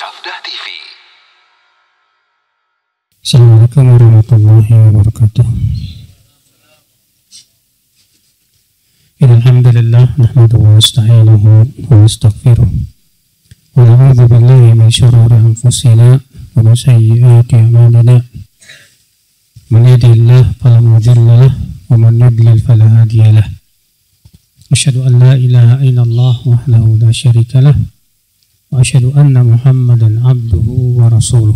Safdah TV. Assalamualaikum warahmatullahi wabarakatuh. Alhamdulillah nahmaduhu wa nasta'inuhu wa nastaghfiruh wa na'udzu billahi min shururi anfusina wa min sayyiati a'malina. Man yahdihillahu fala mudilla lahu wa man yudlil fala hadiya lahu. Asyhadu an la ilaha illallah wahdahu la syarika lahu wa asyhadu anna Muhammadan abduhu wa rasuluh.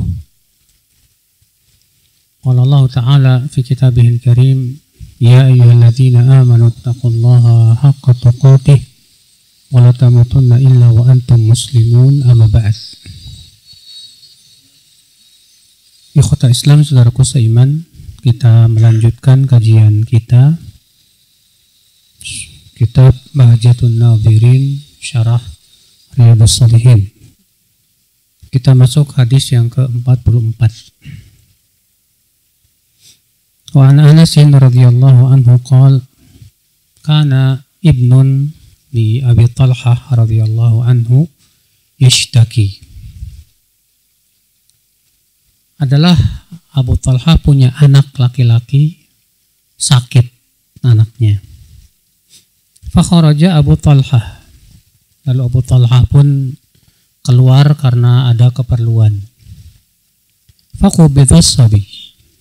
Qala Allah Ta'ala fi kitabihil karim, ya ayyuhalladzina amanu taqullaha haqqa tuqatih wa la tamutunna illa wa antum muslimun, amma ba'd. Ikhwata Islam, saudaraku seiman, kita melanjutkan kajian kita kitab Bahjatun Nadhirin Syarah Riyadhus Shalihin. Kita masuk hadis yang ke-44. Wa an Anas radhiyallahu anhu qala kana ibnun li Abi Talhah radhiyallahu anhu yashtaki. Adalah Abu Talhah punya anak laki-laki sakit anaknya. Fakharaja Abu Talhah. Lalu Abu Talhah pun keluar karena ada keperluan. Faqubidhas sabi.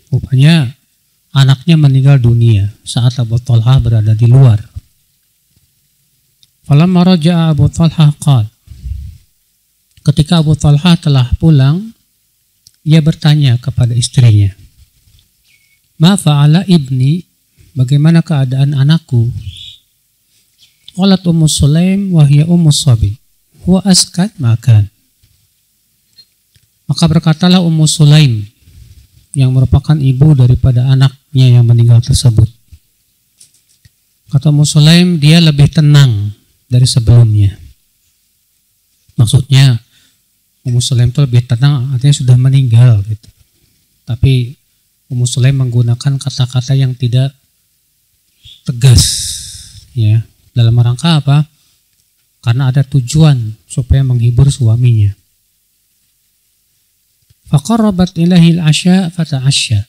Rupanya anaknya meninggal dunia saat Abu Talhah berada di luar. Falamma raja'a Abu Talhah qala. Ketika Abu Talhah telah pulang, ia bertanya kepada istrinya, "Ma fa'ala ibni?" Bagaimana keadaan anakku? Qalat Ummu Sulaim wa hiya ummu sabi. Huwa askat makan. Maka berkatalah Ummu Sulaim yang merupakan ibu daripada anaknya yang meninggal tersebut. Kata Ummu Sulaim, dia lebih tenang dari sebelumnya. Maksudnya Ummu Sulaim itu lebih tenang, artinya sudah meninggal gitu. Tapi Ummu Sulaim menggunakan kata-kata yang tidak tegas, ya. Dalam rangka apa? Karena ada tujuan supaya menghibur suaminya. Faqarrabat ilaihi al-asya fata'asya.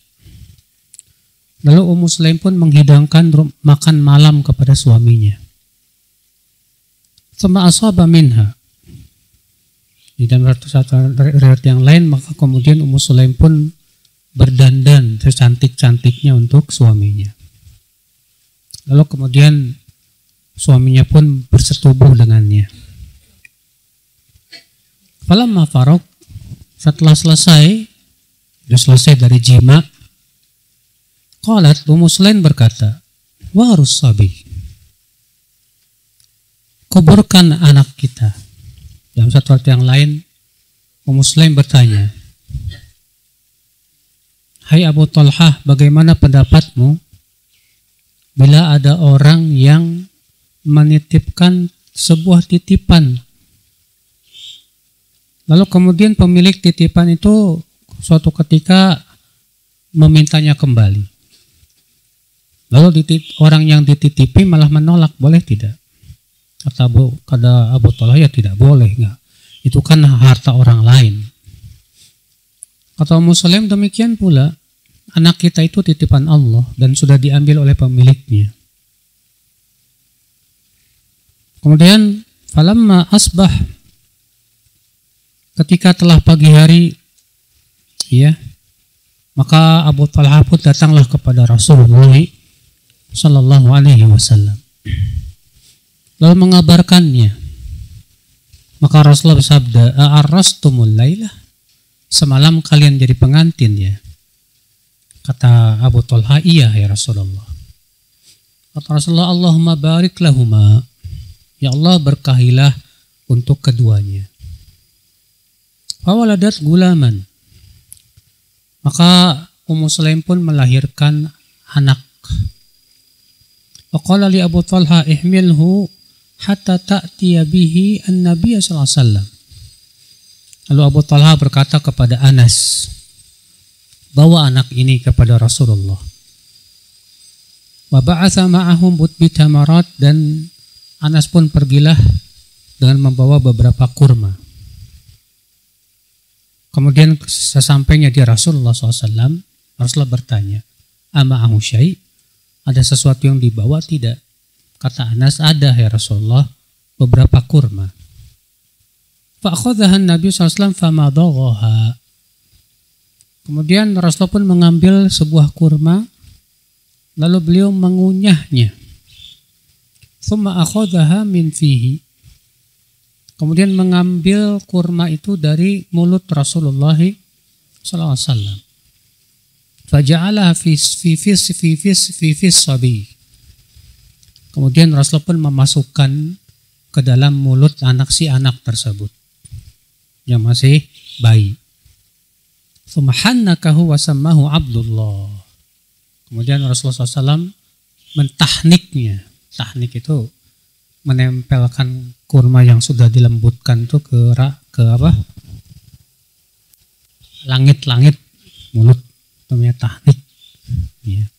Lalu Ummu Sulaim pun menghidangkan makan malam kepada suaminya. Tsumma asaba minha. Di dalam riwayat yang lain, maka kemudian Ummu Sulaim pun berdandan secantik-cantiknya untuk suaminya. Lalu kemudian suaminya pun bersetubuh dengannya. Falamma faraq, setelah selesai dari jima, qalat Ummu Sulaim berkata, "Warus sabi." Kuburkan anak kita. Dalam satu ayat yang lain, Ummu Sulaim bertanya, "Hai Abu Talhah, bagaimana pendapatmu bila ada orang yang menitipkan sebuah titipan, lalu kemudian pemilik titipan itu suatu ketika memintanya kembali, lalu orang yang dititipi malah menolak, boleh tidak?" Kata Abu Talhah, ya tidak boleh, enggak. Itu kan harta orang lain. Kata Ummu Sulaim, demikian pula anak kita itu titipan Allah dan sudah diambil oleh pemiliknya. Kemudian falamma asbah, ketika telah pagi hari, ya, maka Abu Talhah pun datanglah kepada Rasulullah sallallahu alaihi wasallam, lalu mengabarkannya. Maka Rasulullah bersabda, "A'arrastumul lailah?" Semalam kalian jadi pengantin, ya? Kata Abu Talhah, "Iya ya Rasulullah." Kata Rasulullah, "Allahumma barik lahuma." Ya Allah, berkahilah untuk keduanya. Fawaladat gulaman. Maka Ummu Sulaim pun melahirkan anak. Faqala li Abu Talhah, ihmilhu hatta ta'tiya bihi an-nabiy sallallahu alaihi wasallam. Lalu Abu Talhah berkata kepada Anas, bawa anak ini kepada Rasulullah. Wa ba'atha ma'ahum bitamarat, dan Anas pun pergilah dengan membawa beberapa kurma. Kemudian sesampainya di Rasulullah SAW, Rasulullah bertanya, "Ama'ahu syai'?" Ada sesuatu yang dibawa tidak? Kata Anas, ada ya Rasulullah, beberapa kurma. Fa'akhadhaha Nabi SAW famadaghaha. Kemudian Rasulullah pun mengambil sebuah kurma, lalu beliau mengunyahnya. Thumma akhadhaha min fihi. Kemudian mengambil kurma itu dari mulut Rasulullah SAW. Faja'alaha fi sabi. Kemudian Rasulullah pun memasukkan ke dalam mulut si anak tersebut yang masih bayi. Thumma hannakahu wa sammahu Abdullah. Kemudian Rasulullah SAW mentahniknya. Tahnik itu menempelkan kurma yang sudah dilembutkan itu ke apa? Langit-langit mulut, namanya tahnik. Ya.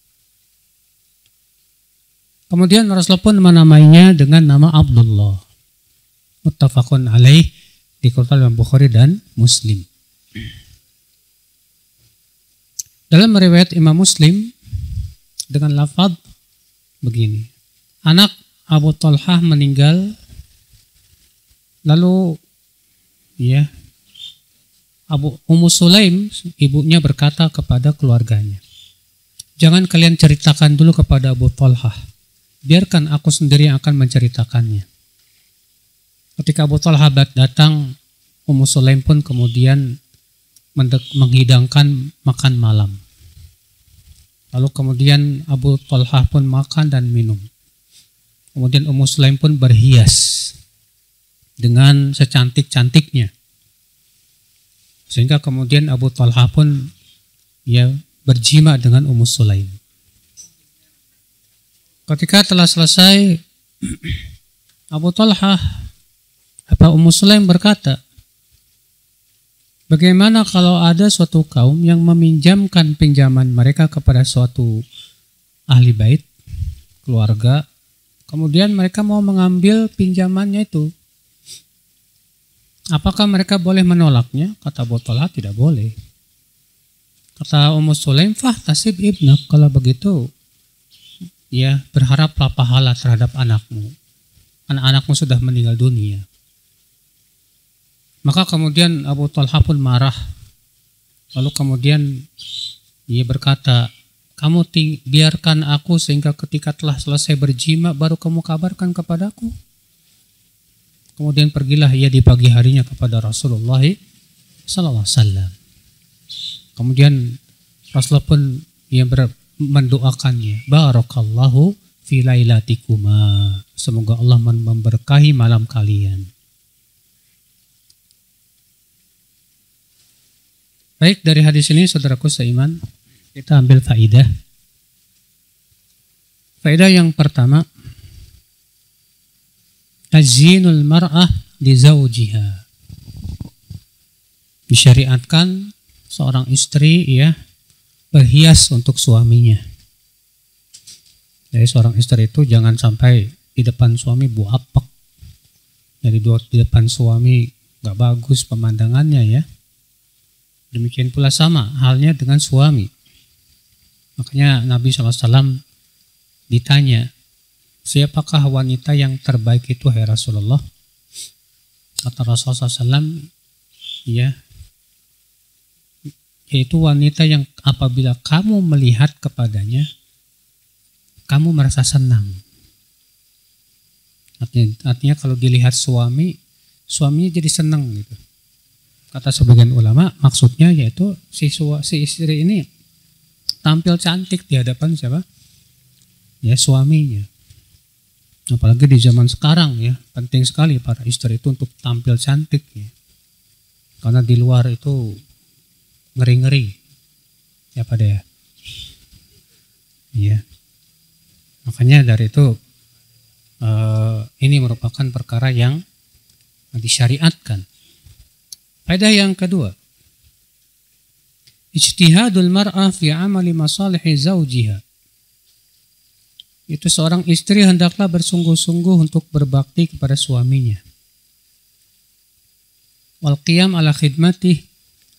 Kemudian Rasulullah pun menamainya dengan nama Abdullah. Muttafaqun alaih, dikeluarkan oleh Bukhari dan Muslim. Dalam riwayat Imam Muslim dengan lafaz begini. Anak Abu Talhah meninggal, lalu ya Ummu Sulaim ibunya berkata kepada keluarganya, "Jangan kalian ceritakan dulu kepada Abu Talhah, biarkan aku sendiri yang akan menceritakannya." Ketika Abu Talhah datang, Ummu Sulaim pun kemudian menghidangkan makan malam. Lalu kemudian Abu Talhah pun makan dan minum. Kemudian Ummu Sulaim pun berhias dengan secantik-cantiknya. Sehingga kemudian Abu Talhah pun berjima dengan Ummu Sulaim. Ketika telah selesai, Abu Talhah Ummu Sulaim berkata, "Bagaimana kalau ada suatu kaum yang meminjamkan pinjaman mereka kepada suatu ahli bait, keluarga, kemudian mereka mau mengambil pinjamannya itu. Apakah mereka boleh menolaknya?" Kata Abu Talhah, "Tidak boleh." Kata Ummu Sulaim, "Fahtasib ibnak." Kalau begitu, berharaplah pahala terhadap anakmu. Anak-anakmu sudah meninggal dunia. Maka kemudian Abu Talhah pun marah. Lalu kemudian dia berkata, "Kamu biarkan aku sehingga ketika telah selesai berjima baru kamu kabarkan kepadaku." Kemudian pergilah ia di pagi harinya kepada Rasulullah SAW. Kemudian Rasulullah pun mendoakannya, "Barakallahu fi lailatikuma." Semoga Allah memberkahi malam kalian. Baik, dari hadis ini saudaraku seiman, kita ambil faidah. Faidah yang pertama, tazyinul mar'ah li zawjiha. Disyariatkan seorang istri berhias untuk suaminya. Jadi seorang istri itu jangan sampai di depan suami buapek. Jadi di depan suami gak bagus pemandangannya ya. Demikian pula sama halnya dengan suami. Makanya Nabi SAW ditanya, "Siapakah wanita yang terbaik itu, hai Rasulullah?" Kata Rasulullah SAW, yaitu wanita yang apabila kamu melihat kepadanya, kamu merasa senang. Artinya kalau dilihat suaminya jadi senang gitu. Kata sebagian ulama, maksudnya yaitu si istri ini tampil cantik di hadapan siapa? Suaminya. Apalagi di zaman sekarang penting sekali para istri itu untuk tampil cantik ya. Karena di luar itu ngeri-ngeri. Ya pada ya. Iya. Makanya dari itu ini merupakan perkara yang disyariatkan. Faedah yang kedua, ijtihadul mar'ah fi amali masalihi zawjiha. Itu seorang istri hendaklah bersungguh-sungguh untuk berbakti kepada suaminya. Wal qiyam ala khidmatih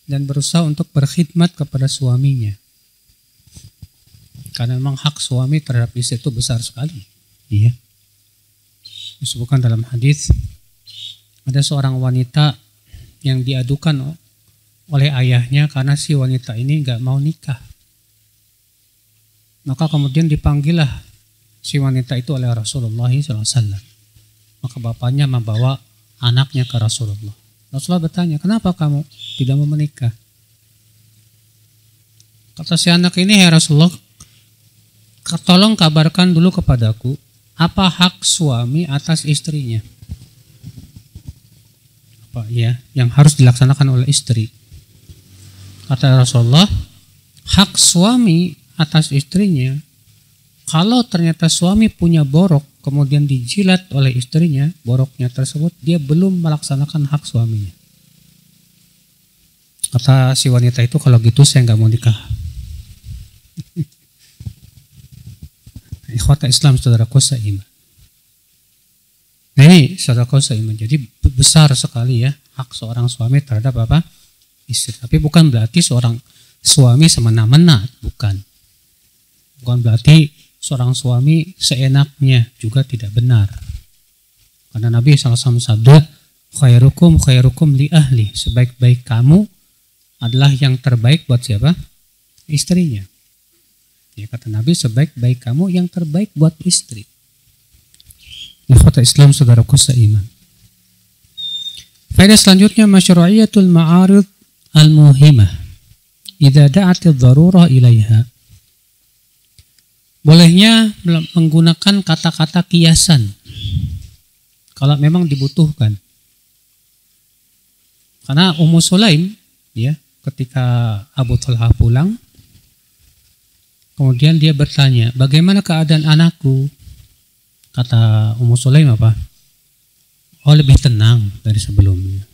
dan berusaha untuk berkhidmat kepada suaminya. Karena memang hak suami terhadap istri itu besar sekali. Iya. Disebutkan dalam hadis ada seorang wanita yang diadukan oleh ayahnya karena si wanita ini nggak mau nikah. Maka kemudian dipanggillah si wanita itu oleh Rasulullah SAW. Maka bapaknya membawa anaknya ke Rasulullah. Rasulullah bertanya, kenapa kamu tidak mau menikah? Kata si anak ini, ya Rasulullah, tolong kabarkan dulu kepadaku, apa hak suami atas istrinya? Apa ya yang harus dilaksanakan oleh istri? Kata Rasulullah, hak suami atas istrinya, kalau ternyata suami punya borok, kemudian dijilat oleh istrinya, boroknya tersebut, dia belum melaksanakan hak suaminya. Kata si wanita itu, kalau gitu saya nggak mau nikah. Ikhwata Islam, saudaraku seiman. Nah ini saudaraku seiman, jadi besar sekali ya hak seorang suami terhadap apa? Istri. Tapi bukan berarti seorang suami semena-mena, bukan. Bukan berarti seorang suami seenaknya, juga tidak benar. Karena Nabi SAW sabda, khairukum li ahli, sebaik-baik kamu adalah yang terbaik buat siapa? Istrinya. Ya, kata Nabi, sebaik-baik kamu yang terbaik buat istri. Ikhwata Islam, saudaraku seiman. Faedah selanjutnya, masyru'iyatul ma'arid al-muhimah idza da'atil darurah ilaiha. Bolehnya menggunakan kata-kata kiasan kalau memang dibutuhkan. Karena Ummu Sulaim ya, ketika Abu Talha pulang, kemudian dia bertanya, bagaimana keadaan anakku? Kata Ummu Sulaim apa? Oh, lebih tenang dari sebelumnya.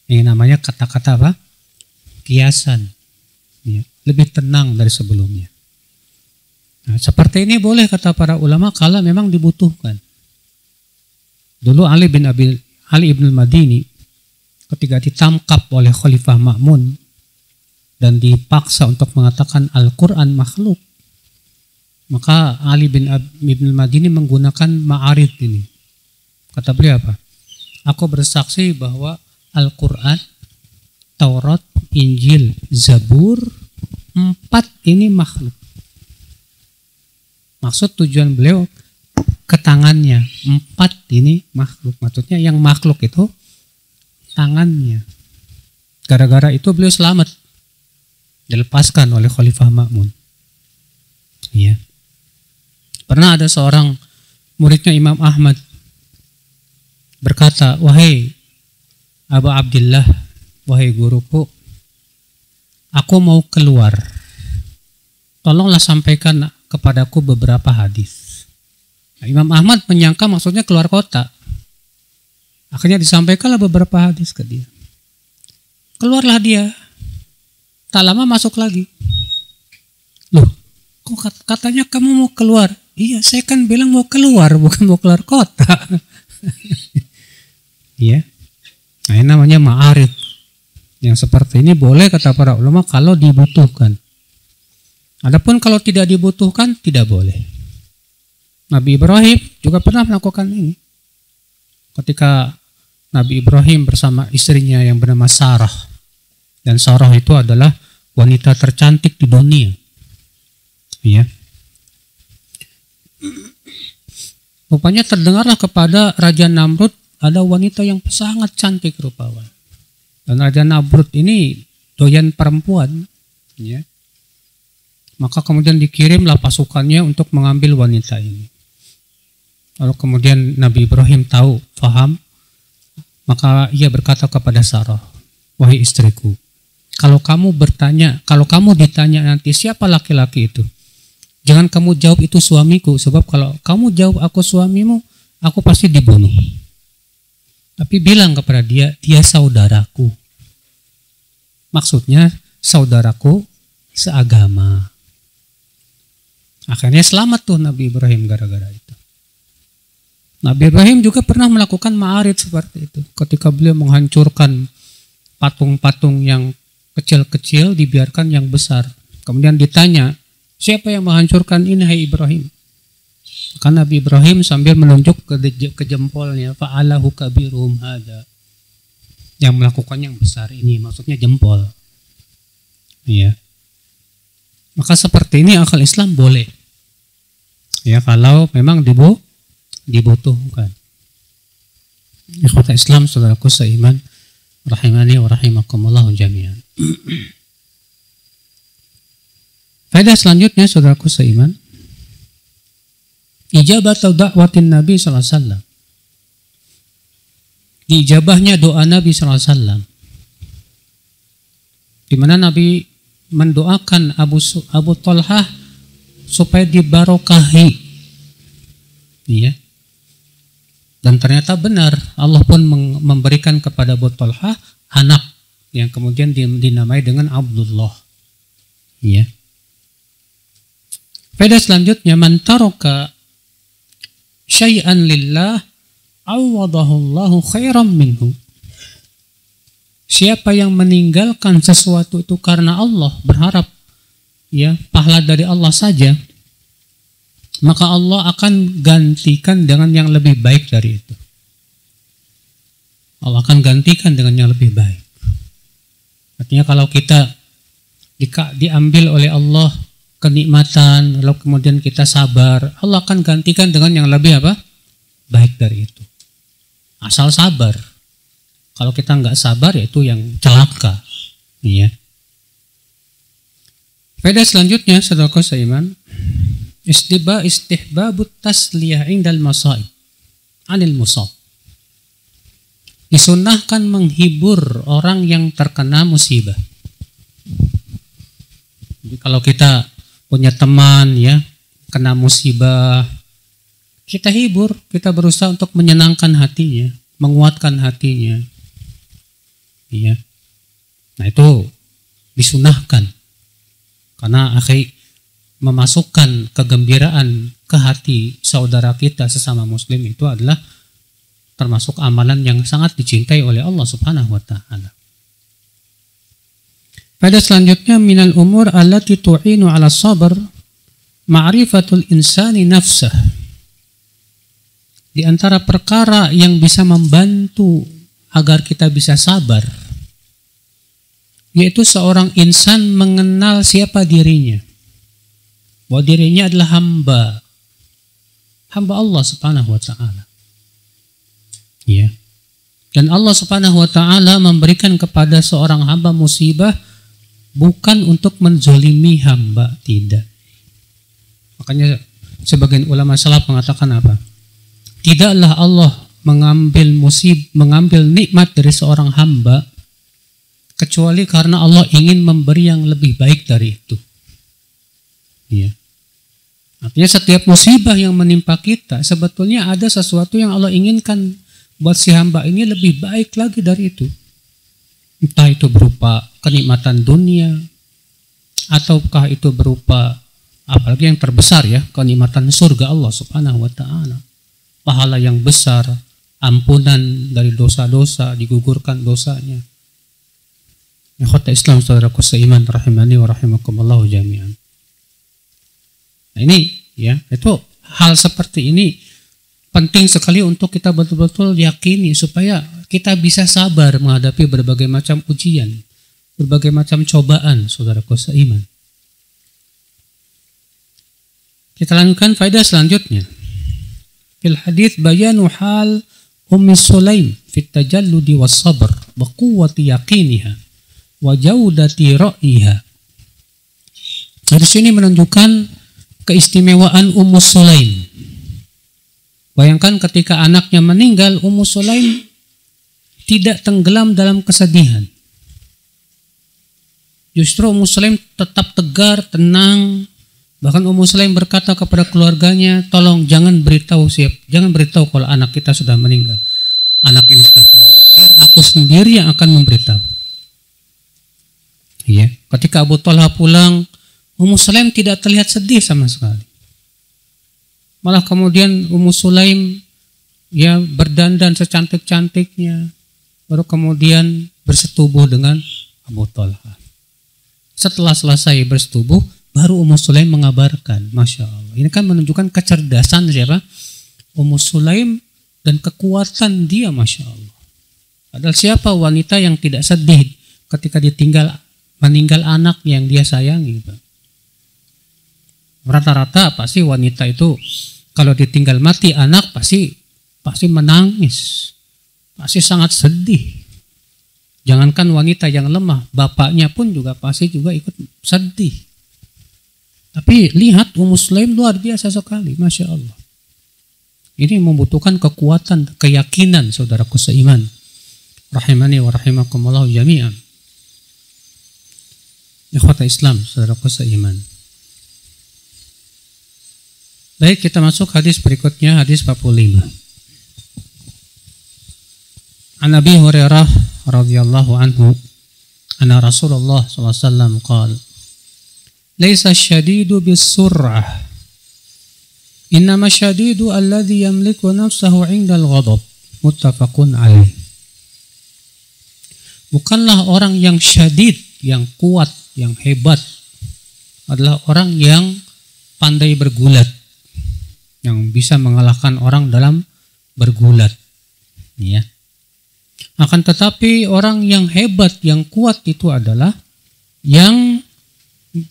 Ini namanya kata-kata apa? Kiasan. Ya, lebih tenang dari sebelumnya. Nah, seperti ini boleh kata para ulama kalau memang dibutuhkan. Dulu Ali ibn al-Madini ketika ditangkap oleh Khalifah Ma'mun dan dipaksa untuk mengatakan Al-Quran makhluk, maka Ali bin al-Madini menggunakan ma'arid ini. Kata beliau apa? Aku bersaksi bahwa Al-Quran, Taurat, Injil, Zabur, 4 ini makhluk. Maksud tujuan beliau ke tangannya, 4 ini makhluk. Maksudnya yang makhluk itu tangannya. Gara-gara itu beliau selamat, dilepaskan oleh Khalifah Ma'mun. Iya. Pernah ada seorang muridnya Imam Ahmad berkata, wahai Abu Abdillah, wahai guruku, aku mau keluar. Tolonglah sampaikan kepadaku beberapa hadis. Nah, Imam Ahmad menyangka maksudnya keluar kota. Akhirnya disampaikanlah beberapa hadis ke dia. Keluarlah dia. Tak lama masuk lagi. Loh, kok katanya kamu mau keluar? Iya, saya kan bilang mau keluar, bukan mau keluar kota. Iya. Nah, ini namanya ma'arid. Yang seperti ini boleh kata para ulama kalau dibutuhkan. Adapun kalau tidak dibutuhkan, tidak boleh. Nabi Ibrahim juga pernah melakukan ini. Ketika Nabi Ibrahim bersama istrinya yang bernama Sarah. Dan Sarah itu adalah wanita tercantik di dunia. Ya. Rupanya terdengarlah kepada Raja Namrud ada wanita yang sangat cantik rupawan. Dan Raja Namrud ini doyan perempuan. Ya. Maka kemudian dikirimlah pasukannya untuk mengambil wanita ini. Lalu kemudian Nabi Ibrahim tahu, paham, maka ia berkata kepada Sarah, wahai istriku, kalau kamu ditanya nanti siapa laki-laki itu, jangan kamu jawab itu suamiku, sebab kalau kamu jawab aku suamimu, aku pasti dibunuh. Tapi bilang kepada dia saudaraku. Maksudnya saudaraku seagama. Akhirnya selamat tuh Nabi Ibrahim gara-gara itu. Nabi Ibrahim juga pernah melakukan ma'arid seperti itu. Ketika beliau menghancurkan patung-patung yang kecil-kecil dibiarkan yang besar. Kemudian ditanya, siapa yang menghancurkan ini, hai Ibrahim? Karena Nabi Ibrahim sambil menunjuk ke jempolnya, fa'alahu kabirum hada. Yang melakukan yang besar ini, maksudnya jempol. Iya. Maka seperti ini akal Islam boleh. Ya, kalau memang dibutuhkan. Ikhwata Islam, saudaraku seiman, rahimani wa rahimakumullah jami'an. Faedah selanjutnya, saudaraku seiman, ijabatu da'watin Nabi sallallahu alaihi wasallam. Diijabahnya doa Nabi sallallahu alaihi wasallam. Di mana Nabi mendoakan Abu Talhah supaya dibarokahi. Iya. Dan ternyata benar, Allah pun memberikan kepada Abu Talhah anak yang kemudian dinamai dengan Abdullah. Iya. Faedah selanjutnya, man taraka syai'an lillah awadahullahu khairan minhu. Siapa yang meninggalkan sesuatu itu karena Allah, berharap ya pahala dari Allah saja, maka Allah akan gantikan dengan yang lebih baik dari itu. Allah akan gantikan dengan yang lebih baik. Artinya kalau kita diambil oleh Allah kenikmatan, lalu kemudian kita sabar, Allah akan gantikan dengan yang lebih apa? Baik dari itu. Asal sabar. Kalau kita nggak sabar, yaitu yang celaka. Iya. Faedah selanjutnya, saudaraku seiman, istihbabut tasliyah indal masaib anil musab. Disunnahkan menghibur orang yang terkena musibah. Jadi kalau kita punya teman ya kena musibah, kita hibur, kita berusaha untuk menyenangkan hatinya, menguatkan hatinya. Iya. Nah, itu disunahkan. Karena memasukkan kegembiraan ke hati saudara kita sesama muslim itu adalah termasuk amalan yang sangat dicintai oleh Allah Subhanahu wa taala. Pada selanjutnya, minal umur allati tu'inu 'ala sabr ma'rifatul insani nafsah. Di antara perkara yang bisa membantu agar kita bisa sabar, yaitu seorang insan mengenal siapa dirinya. Bahwa dirinya adalah hamba Allah Subhanahu wa taala. Ya. Dan Allah Subhanahu wa taala memberikan kepada seorang hamba musibah bukan untuk menzolimi hamba, tidak. Makanya sebagian ulama salaf mengatakan apa? Tidaklah Allah mengambil nikmat dari seorang hamba kecuali karena Allah ingin memberi yang lebih baik dari itu. Ya. Artinya setiap musibah yang menimpa kita sebetulnya ada sesuatu yang Allah inginkan buat si hamba ini lebih baik lagi dari itu. Entah itu berupa kenikmatan dunia, ataukah itu berupa, apalagi yang terbesar ya, kenikmatan surga Allah Subhanahu wa taala. Pahala yang besar, ampunan dari dosa-dosa, digugurkan dosanya. Ikhwata Islam, saudaraku seiman, rahimani wa rahimakumullah jami'an. Nah ini ya, itu hal seperti ini penting sekali untuk kita betul-betul yakini supaya kita bisa sabar menghadapi berbagai macam ujian, berbagai macam cobaan, saudaraku seiman. Kita lanjutkan faedah selanjutnya. Fil hadits bayanu hal Ummi Sulaim fit tajalludi was sabr wa quwwati yaqiniha wa jaudati ra'yiha. Di sini menunjukkan keistimewaan Ummu Sulaim. Bayangkan ketika anaknya meninggal, Ummu Sulaim tidak tenggelam dalam kesedihan. Justru Ummu Sulaim tetap tegar, tenang. Bahkan Ummu Sulaim berkata kepada keluarganya, tolong jangan beritahu kalau anak kita sudah meninggal. Anak ini sudah meninggal. Biar aku sendiri yang akan memberitahu. Ya, ketika Abu Talha pulang, Ummu Sulaim tidak terlihat sedih sama sekali. Malah kemudian Ummu Sulaim ya berdandan secantik-cantiknya, baru kemudian bersetubuh dengan Abu Talha. Setelah selesai bersetubuh, baru Ummu Sulaim mengabarkan. Masya Allah. Ini kan menunjukkan kecerdasan siapa? Ummu Sulaim dan kekuatan dia, Masya Allah. Padahal siapa wanita yang tidak sedih ketika meninggal anak yang dia sayangi? Rata-rata pasti wanita itu kalau ditinggal mati anak pasti menangis. Pasti sangat sedih. Jangankan wanita yang lemah, bapaknya pun juga pasti juga ikut sedih. Tapi lihat Ummu Sulaim luar biasa sekali, Masya Allah. Ini membutuhkan kekuatan, keyakinan saudaraku seiman. Rahimani wa rahimakumullah jami'an. Ikhwata Islam, saudaraku seiman. Baik, kita masuk hadis berikutnya, hadis 45. An Abi Hurairah radhiyallahu anhu anna Rasulullah sallallahu alaihi wasallam qala laisa syadidu bis-sur'ah innama syadidu alladhi yamliku nafsahu 'indal ghadab muttafaqun alaih. Bukanlah orang yang syadid, yang kuat, yang hebat, adalah orang yang pandai bergulat, yang bisa mengalahkan orang dalam bergulat, ya. Akan tetapi orang yang hebat, yang kuat itu adalah yang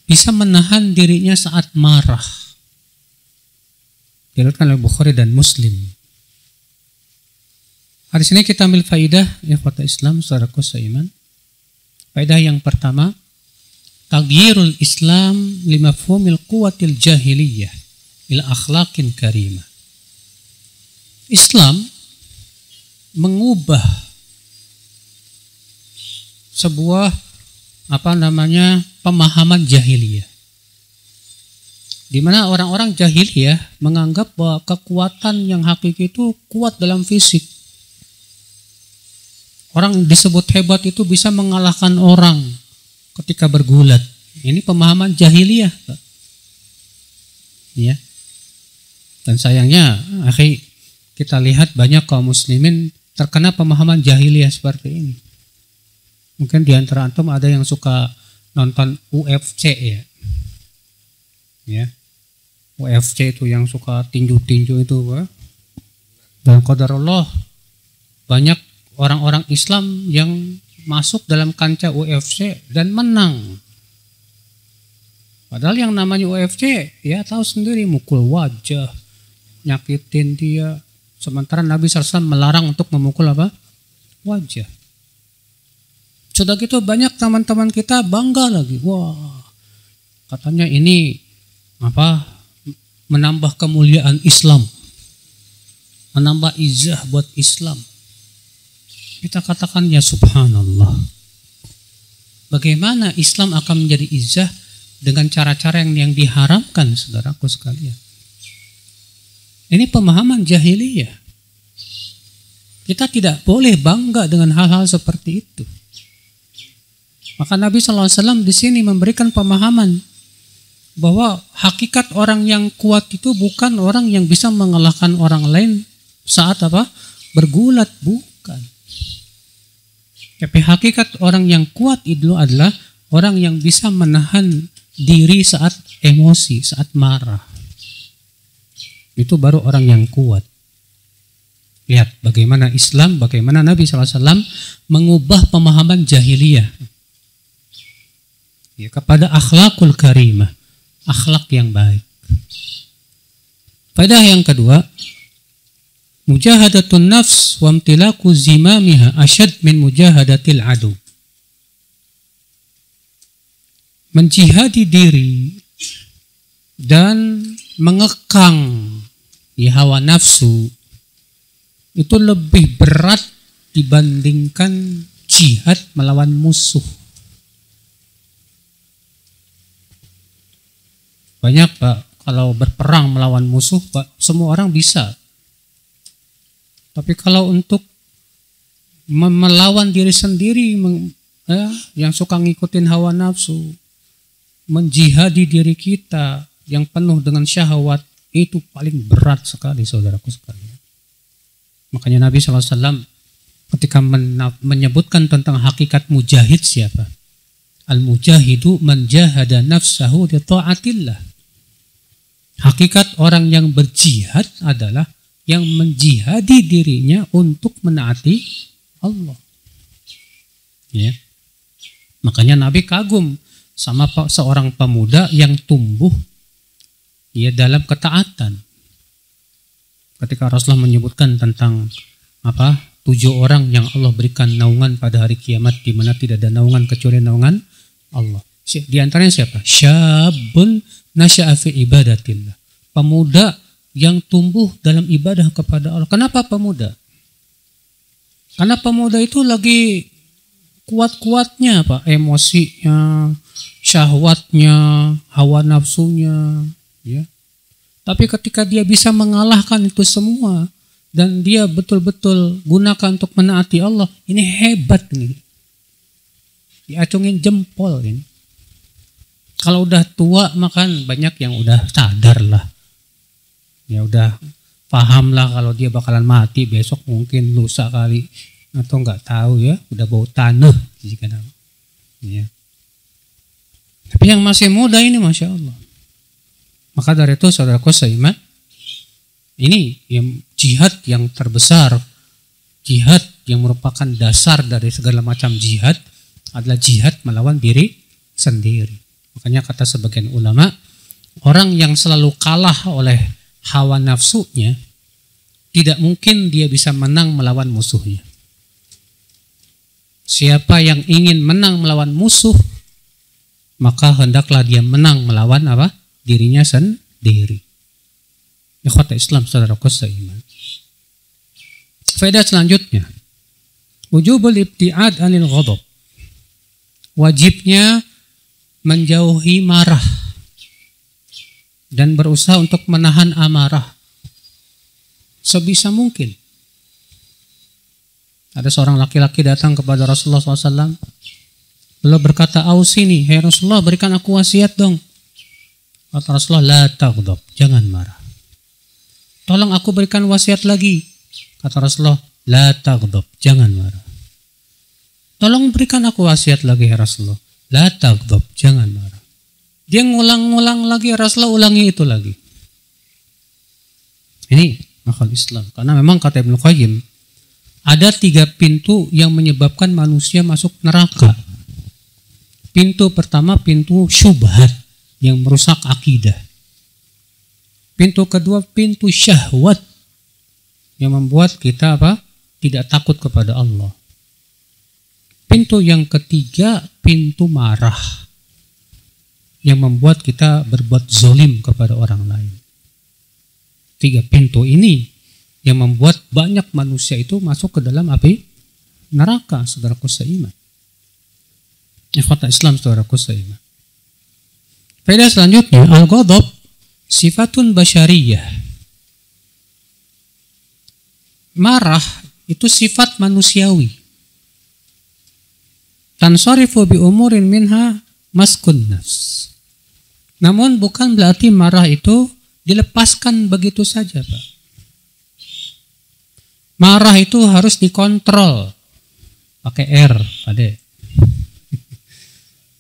bisa menahan dirinya saat marah. Diriwayatkan oleh Bukhari dan Muslim. Hadis ini kita ambil faidah ya kata Islam saudaraku seiman. Faidah yang pertama, taghyirul Islam limafhumil quwwatil jahiliyah ila akhlaqin karimah. Islam mengubah sebuah pemahaman jahiliyah, di mana orang-orang jahiliyah menganggap bahwa kekuatan yang hakiki itu kuat dalam fisik. Orang disebut hebat itu bisa mengalahkan orang ketika bergulat. Ini pemahaman jahiliyah, Pak. Ya. Dan sayangnya, kita lihat banyak kaum muslimin terkena pemahaman jahiliyah seperti ini. Mungkin di antara antum ada yang suka nonton UFC ya. Ya. UFC itu yang suka tinju-tinju itu, Pak. Dan qadarullah banyak orang-orang Islam yang masuk dalam kancah UFC dan menang. Padahal yang namanya UFC ya tahu sendiri, mukul wajah, nyakitin dia. Sementara Nabi SAW melarang untuk memukul wajah. Sudah gitu banyak teman-teman kita bangga lagi. Wah, katanya ini menambah kemuliaan Islam, menambah izah buat Islam. Kita katakan ya subhanallah. Bagaimana Islam akan menjadi izah dengan cara-cara yang diharamkan, saudaraku sekalian? Ini pemahaman jahiliyah. Kita tidak boleh bangga dengan hal-hal seperti itu. Maka Nabi SAW di sini memberikan pemahaman bahwa hakikat orang yang kuat itu bukan orang yang bisa mengalahkan orang lain saat bergulat, bukan. Tapi hakikat orang yang kuat itu adalah orang yang bisa menahan diri saat emosi, saat marah. Itu baru orang yang kuat. Lihat bagaimana Islam, bagaimana Nabi SAW mengubah pemahaman jahiliyah ya, kepada akhlakul karimah, akhlak yang baik. Faedah yang kedua, mujahadatun nafs wa imtilaku zimamiha asyad min mujahadatil adu. Menjihadi diri dan mengekang hawa nafsu itu lebih berat dibandingkan jihad melawan musuh. Banyak Pak, kalau berperang melawan musuh Pak, semua orang bisa. Tapi kalau untuk melawan diri sendiri, yang suka ngikutin hawa nafsu, menjihadi diri kita yang penuh dengan syahwat, itu paling berat sekali saudaraku sekalian. Makanya Nabi SAW ketika menyebutkan tentang hakikat mujahid siapa? Al-mujahidu man jahada nafsahu li ta'atillah. Hakikat orang yang berjihad adalah yang menjihadi dirinya untuk menaati Allah. Ya. Makanya Nabi kagum sama seorang pemuda yang tumbuh ya dalam ketaatan. Ketika Rasulullah menyebutkan tentang 7 orang yang Allah berikan naungan pada hari kiamat, di mana tidak ada naungan kecuali naungan Allah. Di antaranya siapa? Syabun nasya'a fi ibadatillah. Pemuda yang tumbuh dalam ibadah kepada Allah. Kenapa pemuda? Karena pemuda itu lagi kuat-kuatnya emosinya, syahwatnya, hawa nafsunya, ya. Tapi ketika dia bisa mengalahkan itu semua dan dia betul-betul gunakan untuk menaati Allah, ini hebat nih. Diacungin jempol ini. Kalau udah tua makan banyak yang udah sadar lah. Ya udah paham lah kalau dia bakalan mati besok, mungkin lusa kali, atau nggak tahu ya, udah bau tanah jika ya. Tapi yang masih muda ini Masya Allah. Maka dari itu saudaraku seiman, ini yang jihad yang terbesar, jihad yang merupakan dasar dari segala macam jihad adalah jihad melawan diri sendiri. Makanya kata sebagian ulama, orang yang selalu kalah oleh hawa nafsunya, tidak mungkin dia bisa menang melawan musuhnya. Siapa yang ingin menang melawan musuh, maka hendaklah dia menang melawan dirinya sendiri. Ikhwata Islam saudaraku seiman. Faedah selanjutnya, wujubul ibtiad anil ghadab. Wajibnya menjauhi marah dan berusaha untuk menahan amarah sebisa mungkin. Ada seorang laki-laki datang kepada Rasulullah SAW. Beliau berkata, "Ausini, hai Rasulullah, berikan aku wasiat dong." Kata Rasulullah, "La taghdab, jangan marah." "Tolong aku berikan wasiat lagi." Kata Rasulullah, "La taghdab, jangan marah." "Tolong berikan aku wasiat lagi ya Rasulullah." "La taghdab, jangan marah." Dia ngulang-ngulang lagi, Rasulullah ulangi itu lagi. Ini akal Islam. Karena memang kata Ibnu Qayyim, ada 3 pintu yang menyebabkan manusia masuk neraka. Pintu pertama, pintu syubhat yang merusak akidah. Pintu kedua, pintu syahwat yang membuat kita tidak takut kepada Allah. Pintu yang ketiga, pintu marah yang membuat kita berbuat zolim kepada orang lain. 3 pintu ini yang membuat banyak manusia itu masuk ke dalam api neraka, saudaraku seiman. Ikhwata Islam saudaraku seiman. Faedah selanjutnya, al-ghadab sifatun basyariyah. Marah itu sifat manusiawi. Tansarifu bi umurin minha maskun nafs. Namun bukan berarti marah itu dilepaskan begitu saja, Pak. Marah itu harus dikontrol. Pakai R, Pade.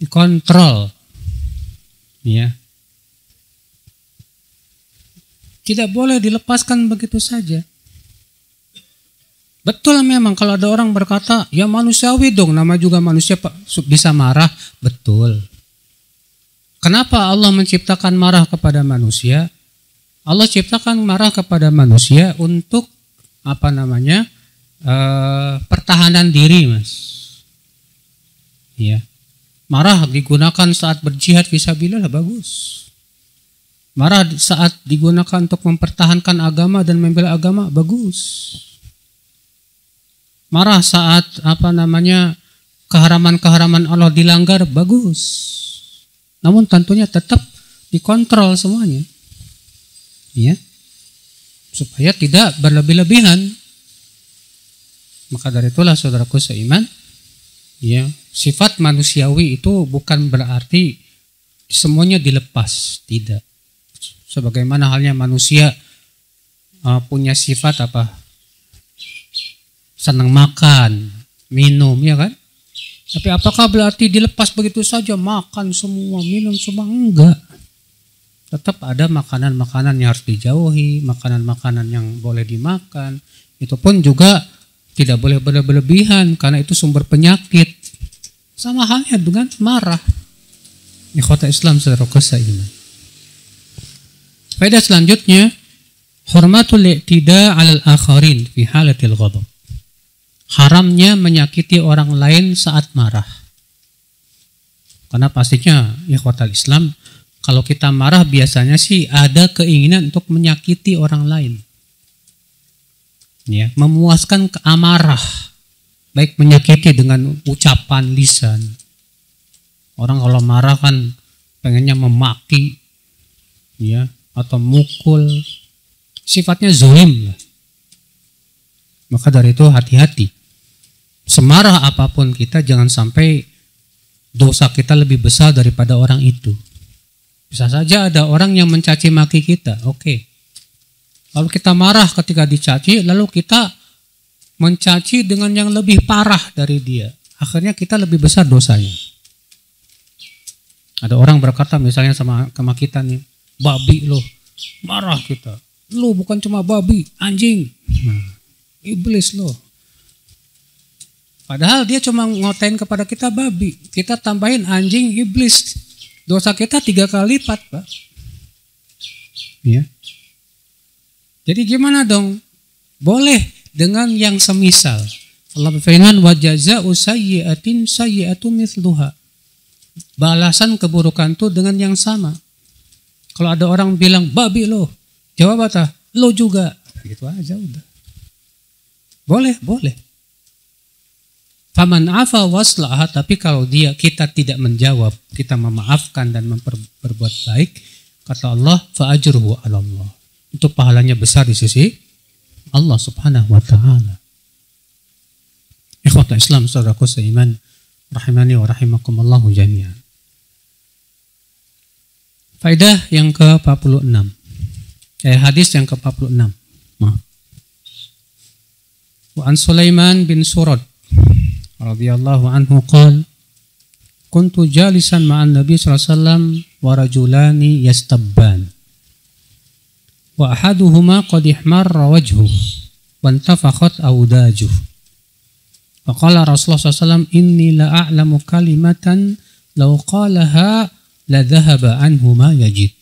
Dikontrol. Ya. Tidak boleh dilepaskan begitu saja. Betul memang kalau ada orang berkata, ya manusiawi dong, nama juga manusia bisa marah. Betul. Kenapa Allah menciptakan marah kepada manusia? Allah ciptakan marah kepada manusia untuk pertahanan diri, Mas. Ya. Marah digunakan saat berjihad fisabilillah, bagus. Marah saat digunakan untuk mempertahankan agama dan membela agama, bagus. Marah saat keharaman-keharaman Allah dilanggar, bagus. Namun tentunya tetap dikontrol semuanya. Ya. Supaya tidak berlebih-lebihan. Maka dari itulah saudaraku seiman, ya, sifat manusiawi itu bukan berarti semuanya dilepas, tidak. Sebagaimana halnya manusia punya sifat senang makan, minum, ya kan? Tapi apakah berarti dilepas begitu saja, makan semua, minum semua? Enggak. Tetap ada makanan-makanan yang harus dijauhi, makanan-makanan yang boleh dimakan. Itu pun juga tidak boleh berlebihan karena itu sumber penyakit. Sama halnya dengan marah. Ikhwata Islam saudara iman. Faedah selanjutnya, hurmatul i'tida 'alal akharin fi halatil ghadab. Haramnya menyakiti orang lain saat marah. Karena pastinya ikhwatal Islam, kalau kita marah biasanya sih ada keinginan untuk menyakiti orang lain. Ya, memuaskan amarah, baik menyakiti dengan ucapan lisan. Orang kalau marah kan pengennya memaki, ya, atau mukul, sifatnya zalim lah. Maka dari itu hati-hati. Semarah apapun kita, jangan sampai dosa kita lebih besar daripada orang itu. Bisa saja ada orang yang mencaci maki kita, oke. Lalu kita marah ketika dicaci, lalu kita mencaci dengan yang lebih parah dari dia. Akhirnya kita lebih besar dosanya. Ada orang berkata misalnya sama kita nih, babi lo, marah kita. Lo bukan cuma babi, anjing, iblis lo. Padahal dia cuma ngotain kepada kita babi, kita tambahin anjing, iblis. Dosa kita 3 kali lipat, Pak. Ya. Jadi gimana dong? Boleh dengan yang semisal. Allah berfirman, wa jazaa'u sayyi'atin sayyi'atu mithluha. Balasan keburukan itu dengan yang sama. Kalau ada orang bilang babi lo, jawab apa? Lo juga. Gitu aja udah. Boleh. Faman afa waslaha, tapi kalau kita tidak menjawab, kita memaafkan dan berbuat baik, kata Allah, fa ajruhu 'ala Allah. Itu pahalanya besar di sisi Allah Subhanahu wa taala. Ikhwatul Islam saudaraku seiman, rahimani wa rahimakumullahu jami'an. Faedah yang ke-46. Hadis yang ke-46. Wa an Sulaiman bin Surad radhiyallahu anhu qala kuntu jalisan ma'an Nabi sallallahu alaihi wasallam wa rajulani yastabban wa ahaduhuma qad ihmarra wajhuhu wa intafakhat awdajuhu fa qala Rasulullah sallallahu alaihi wasallam inni la a'lamu kalimatan law qalaha la dhahaba anhu ma yajid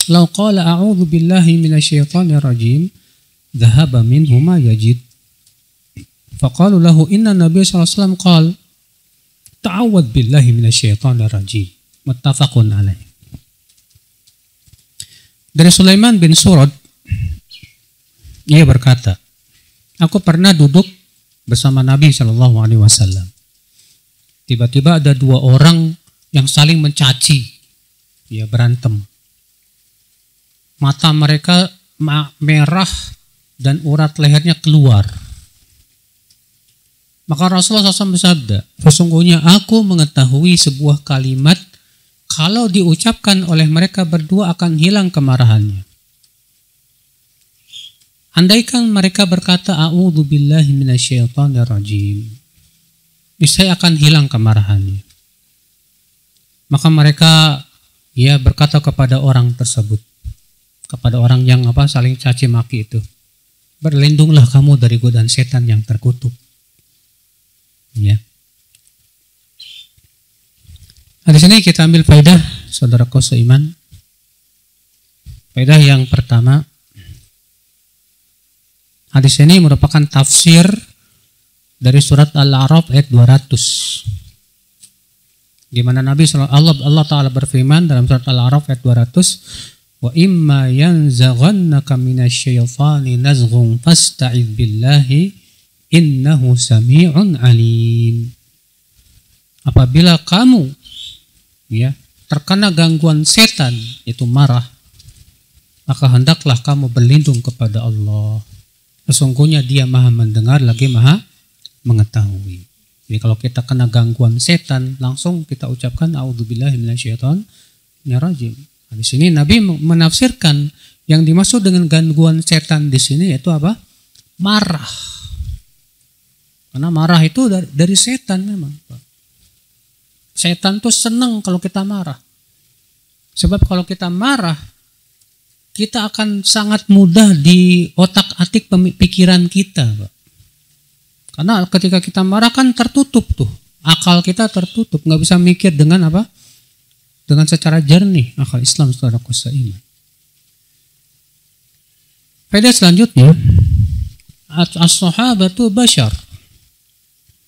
law qala a'udzu billahi minasyaitonir rajim dhahaba minhu ma yajid. Faqalu lahu inna Nabi sallallahu alaihi wasallam qala ta'awwadz billahi minasyaitonir rajim. Muttafaqun alaih. Dari Sulaiman bin Surad, ia berkata, aku pernah duduk bersama Nabi sallallahu alaihi wasallam. Tiba-tiba ada 2 orang yang saling mencaci, ya, berantem. Mata mereka merah dan urat lehernya keluar. Maka Rasulullah SAW bersabda, sesungguhnya aku mengetahui sebuah kalimat kalau diucapkan oleh mereka berdua akan hilang kemarahannya. Andaikan mereka berkata a'udzu billahi minasyaitonir rajim, niscaya akan hilang kemarahannya. Maka mereka berkata kepada orang tersebut, kepada orang yang saling caci maki itu, berlindunglah kamu dari godaan setan yang terkutuk. Ya. Nah, di sini kita ambil faedah saudaraku seiman. Faedah yang pertama, hadis ini merupakan tafsir dari surat Al-A'raf ayat 200. Di mana Allah Ta'ala berfirman dalam surat Al-A'raf ayat 200, wa imma yanzaghannaka minasyaitani nazghun fasta'idz billahi innahu sami'un alim. Apabila kamu terkena gangguan setan, itu marah, maka hendaklah kamu berlindung kepada Allah. Sesungguhnya Dia Maha mendengar lagi Maha mengetahui. Jadi kalau kita kena gangguan setan, langsung kita ucapkan a'udzubillahi minasyaitonir rajim. Nah, di sini Nabi menafsirkan yang dimaksud dengan gangguan setan di sini yaitu apa? Marah. Karena marah itu dari setan memang. Setan tuh senang kalau kita marah. Sebab kalau kita marah, kita akan sangat mudah di otak-atik pikiran kita, Pak. Karena ketika kita marah kan tertutup tuh. Akal kita tertutup, nggak bisa mikir dengan apa? Dengan secara jernih. Akal Islam, saudaraku seiman. Faedah selanjutnya, as-sahabatu bashar.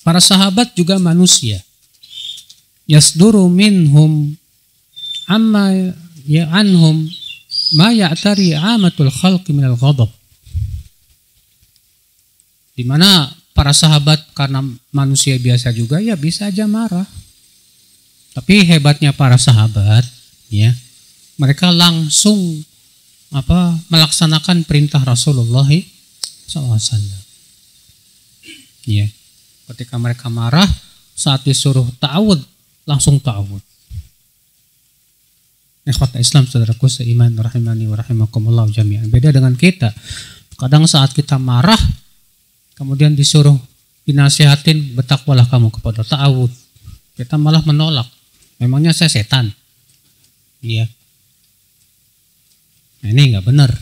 Para sahabat juga manusia. Yasduru minhum amma anhum ma ya'tari amatul khalqi minal ghadab. Di mana para sahabat karena manusia biasa juga ya bisa aja marah. Tapi hebatnya para sahabat ya, mereka langsung melaksanakan perintah Rasulullah SAW. Ya. Ketika mereka marah, saat disuruh ta'awud, langsung ta'awud. Ikhwata Islam, saudaraku seiman, rahimani wa rahimakumullah jami'an. Beda dengan kita. Kadang saat kita marah, kemudian disuruh dinasihatin, bertakwalah kamu kepada ta'awud. Kita malah menolak. Memangnya saya setan? Iya. Nah, ini nggak benar.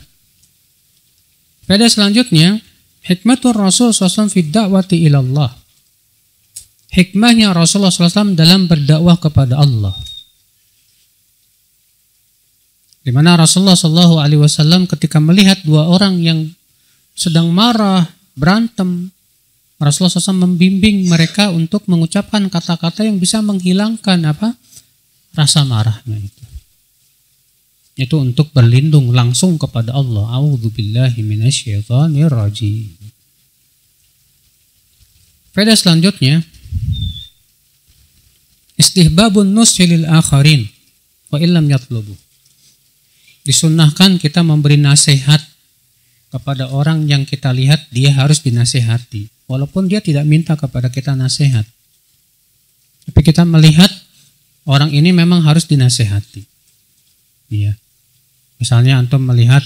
Pada selanjutnya, hikmatul Rasul SAW fi da'wati ilallah. Hikmahnya Rasulullah SAW dalam berdakwah kepada Allah. Di mana Rasulullah SAW ketika melihat dua orang yang sedang marah, berantem, Rasulullah SAW membimbing mereka untuk mengucapkan kata-kata yang bisa menghilangkan rasa marahnya itu. Itu untuk berlindung langsung kepada Allah. A'udzubillahi minasyaitonir rajim. Faedah selanjutnya, istihbabun nushi lil akharin wa illam yatlubu. Disunnahkan kita memberi nasihat kepada orang yang kita lihat dia harus dinasihati, walaupun dia tidak minta kepada kita nasihat. Tapi kita melihat orang ini memang harus dinasihati. Iya. Misalnya antum melihat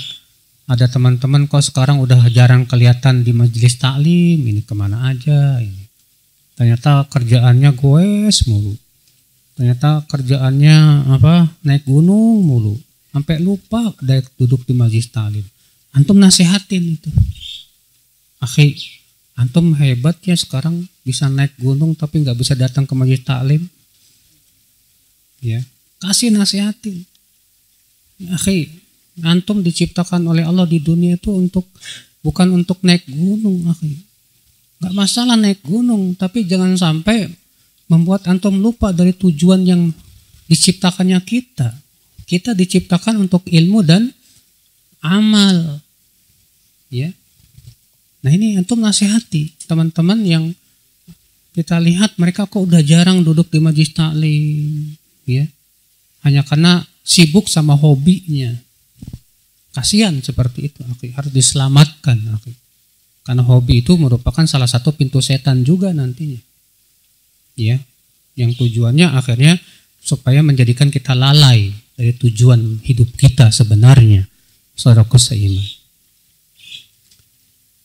ada teman-teman kok sekarang udah jarang kelihatan di majelis taklim, ini kemana aja ini. Ternyata kerjaannya goes mulu. Ternyata kerjaannya naik gunung mulu, sampai lupa duduk di majelis taklim. Antum nasihatin itu. Akhi, antum hebat ya sekarang bisa naik gunung tapi nggak bisa datang ke majelis taklim. Ya, kasih nasihatin. Akhi, antum diciptakan oleh Allah di dunia itu bukan untuk naik gunung, akhi. Nggak masalah naik gunung, tapi jangan sampai membuat antum lupa dari tujuan yang diciptakannya kita. Kita diciptakan untuk ilmu dan amal. Ya. Nah, ini antum nasihati teman-teman yang kita lihat mereka kok udah jarang duduk di majelis taklim, ya. Hanya karena sibuk sama hobinya. Kasihan seperti itu, akhi. Harus diselamatkan, akhi. Karena hobi itu merupakan salah satu pintu setan juga nantinya. Ya, yang tujuannya akhirnya supaya menjadikan kita lalai dari tujuan hidup kita sebenarnya. Saudaraku seiman.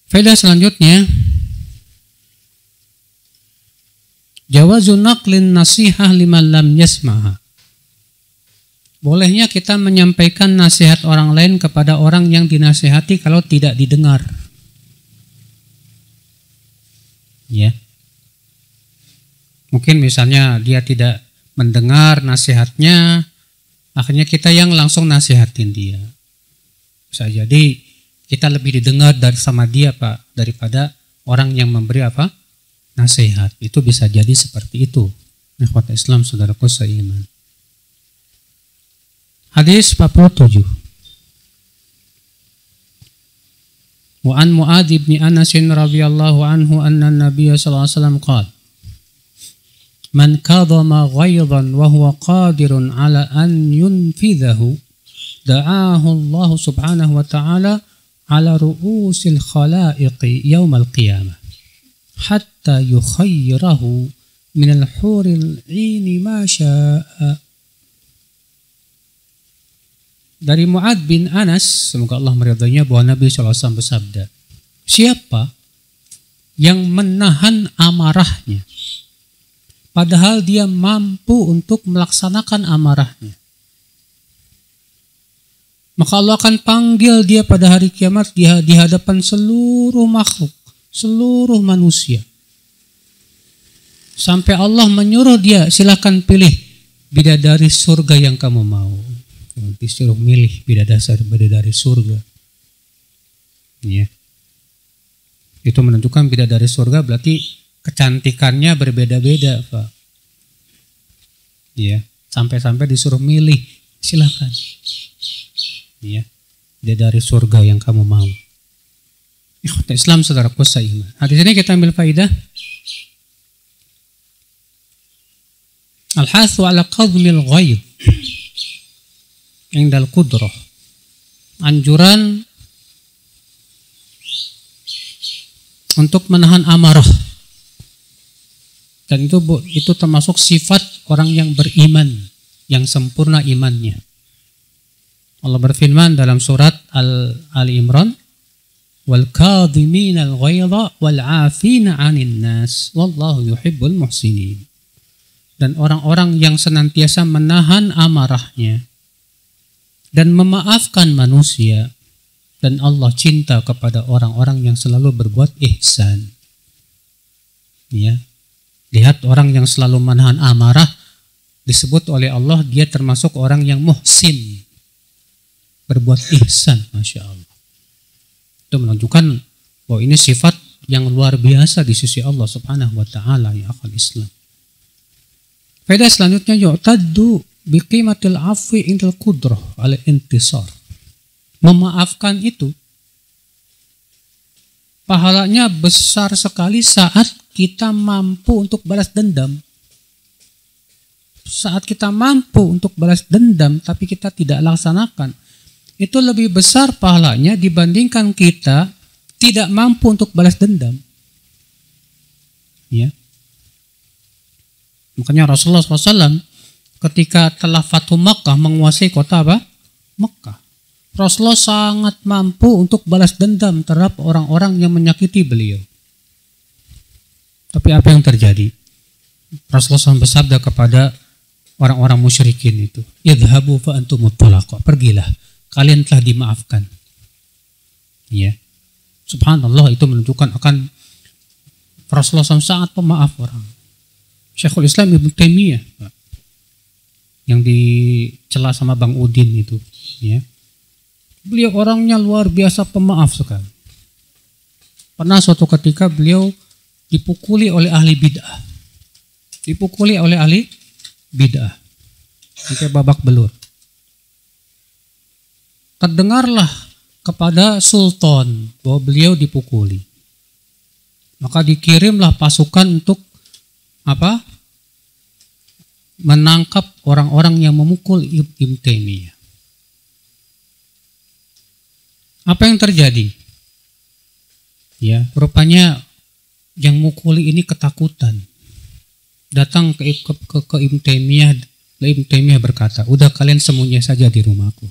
Faedah selanjutnya, jawazu naqlin nasihah liman lam yasmaha. Bolehnya kita menyampaikan nasihat orang lain kepada orang yang dinasihati kalau tidak didengar. Ya. Mungkin misalnya dia tidak mendengar nasihatnya, akhirnya kita yang langsung nasihatin dia. Bisa jadi kita lebih didengar sama dia, Pak, daripada orang yang memberi nasihat. Itu bisa jadi seperti itu. Ikhwat Islam, saudaraku seiman. Hadis 47. Wa an Mu'adz bin Anas radhiyallahu anhu anna an-nabiy sallallahu alaihi wasallam qala man kadhama ghaidhan wa huwa qadirun ala an yunfidhahu da'ahu Allah subhanahu wa ta'ala ala ru'usil khalaiqi yawmal qiyamah hatta yukhayyirahu minal huril 'aini ma syaa. Dari Mu'adz bin Anas, semoga Allah meridainya, bahwa Nabi SAW bersabda, siapa yang menahan amarahnya, padahal dia mampu untuk melaksanakan amarahnya. Maka Allah akan panggil dia pada hari kiamat di hadapan seluruh makhluk, seluruh manusia. Sampai Allah menyuruh dia, silakan pilih bidadari surga yang kamu mau. Disuruh milih bidadari surga. Ya. Itu menentukan bidadari surga berarti kecantikannya berbeda-beda, Pak. Ya, sampai-sampai disuruh milih, silakan. Ya, bidadari surga yang kamu mau. Ikhwat Islam saudaraku seiman. Hadis ini kita ambil faidah. Al-hathu ala qadmil ghaib indal qudrah. Anjuran untuk menahan amarah. Dan itu termasuk sifat orang yang beriman, yang sempurna imannya. Allah berfirman dalam surat Ali Imran, wal kadhiminal ghaidha wal 'afina 'anil nas wallahu yuhibbul muhsinin. Dan orang-orang yang senantiasa menahan amarahnya dan memaafkan manusia, dan Allah cinta kepada orang-orang yang selalu berbuat ihsan. Ya. Lihat orang yang selalu menahan amarah disebut oleh Allah dia termasuk orang yang muhsin, berbuat ihsan, Masya Allah. Itu menunjukkan bahwa ini sifat yang luar biasa di sisi Allah Subhanahu wa taala, ya akhal Islam. Faedah selanjutnya, yu'taddu biqimatil afwi indal qudrah ala intisar. Memaafkan itu pahalanya besar sekali saat kita mampu untuk balas dendam. Saat kita mampu untuk balas dendam tapi kita tidak laksanakan, itu lebih besar pahalanya dibandingkan kita tidak mampu untuk balas dendam. Ya. Makanya Rasulullah SAW ketika telah Fathu Makkah, menguasai kota apa? Makkah. Rasulullah sangat mampu untuk balas dendam terhadap orang-orang yang menyakiti beliau. Tapi apa yang terjadi? Rasulullah SAW bersabda kepada orang-orang musyrikin itu, idhabu fa antumut thalaqa, pergilah, kalian telah dimaafkan. Ya. Subhanallah, itu menunjukkan akan Rasulullah SAW sangat pemaaf orang. Syekhul Islam Ibnu Taimiyah yang dicela sama Bang Udin itu, ya. Beliau orangnya luar biasa pemaaf sekali. Pernah suatu ketika beliau dipukuli oleh ahli bid'ah. Dipukuli oleh ahli bid'ah. Sampai babak belur. Terdengarlah kepada sultan bahwa beliau dipukuli. Maka dikirimlah pasukan untuk apa? Menangkap orang-orang yang memukul Ibnu Taimiyah. Apa yang terjadi? Ya, rupanya yang mukuli ini ketakutan. Datang ke Ibnu Taimiyah, Ibnu Taimiyah berkata, "Udah kalian sembunyi saja di rumahku."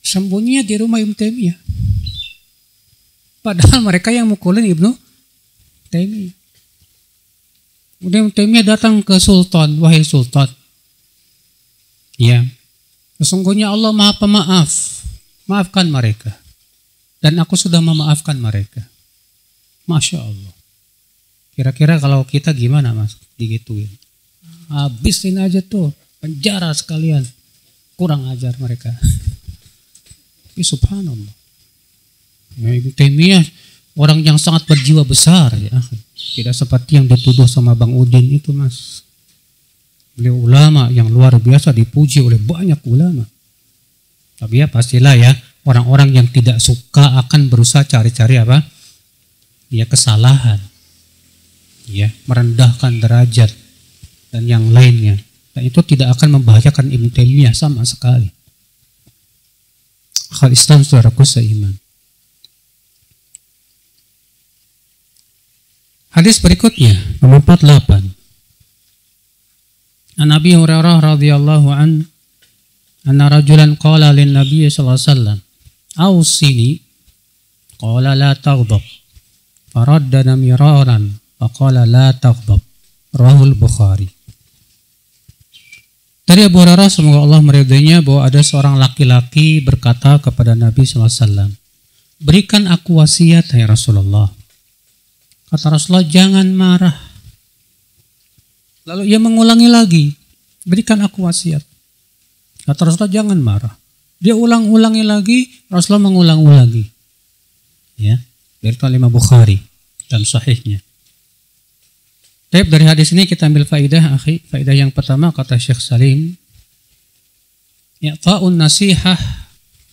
Sembunyinya di rumah Ibnu Taimiyah. Padahal mereka yang mukulin Ibnu Taimiyah. Kemudian Ibnu Taimiyah datang ke sultan, "Wahai sultan, ya, sesungguhnya Allah Maha Pemaaf, maafkan mereka. Dan aku sudah memaafkan mereka." Masya Allah. Kira-kira kalau kita gimana, Mas? Digituin. Habisin aja tuh, penjara sekalian. Kurang ajar mereka. Subhanallah. Ya, Ibnu Taimiyah orang yang sangat berjiwa besar, ya. Tidak seperti yang dituduh sama Bang Udin itu, Mas. Beliau ulama yang luar biasa, dipuji oleh banyak ulama. Tapi ya pastilah ya, orang-orang yang tidak suka akan berusaha cari-cari apa? Ya kesalahan. Ya, merendahkan derajat dan yang lainnya. Dan itu tidak akan membahayakan Ibnu Taimiyah sama sekali. Akhal Islam saudaraku seiman. Hadis berikutnya, nomor 48. An Abi Hurairah radhiyallahu an anna rajulan qala lin Nabi sallallahu alaihi wasallam, "Awsini." Qala la taghdab. faraddana miraran faqala la taghdab. Rahul Bukhari. Dari Abu Hurairah, semoga Allah meridainya, bahwa ada seorang laki-laki berkata kepada Nabi SAW, berikan aku wasiat, hai Rasulullah. Kata Rasulullah, jangan marah. Lalu ia mengulangi lagi, berikan aku wasiat. Kata Rasulullah, jangan marah. Dia ulang-ulangi lagi, Rasulullah mengulang-ulangi. Ya, dari Imam Bukhari dan sahihnya. Baik, dari hadis ini kita ambil faidah, akhi. Faidah yang pertama, kata Syekh Salim, i'ta'un nasihah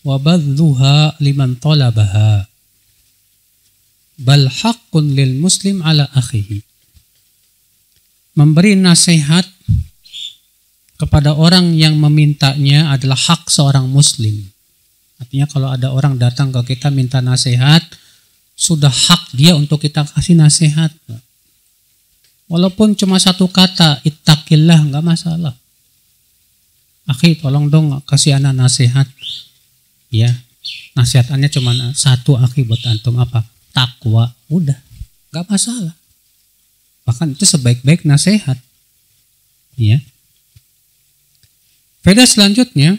wa badluha liman talabaha bal haqqun lil muslim ala akhihi. Memberi nasihat kepada orang yang memintanya adalah hak seorang muslim. Artinya kalau ada orang datang ke kita minta nasihat, sudah hak dia untuk kita kasih nasihat. Walaupun cuma satu kata, ittaqillah, enggak masalah. Akhi, tolong dong kasih anak nasihat. Ya, nasihatannya cuma satu, akhi, buat antum apa? Takwa, udah, enggak masalah. Bahkan itu sebaik-baik nasihat. Ya. Faedah selanjutnya,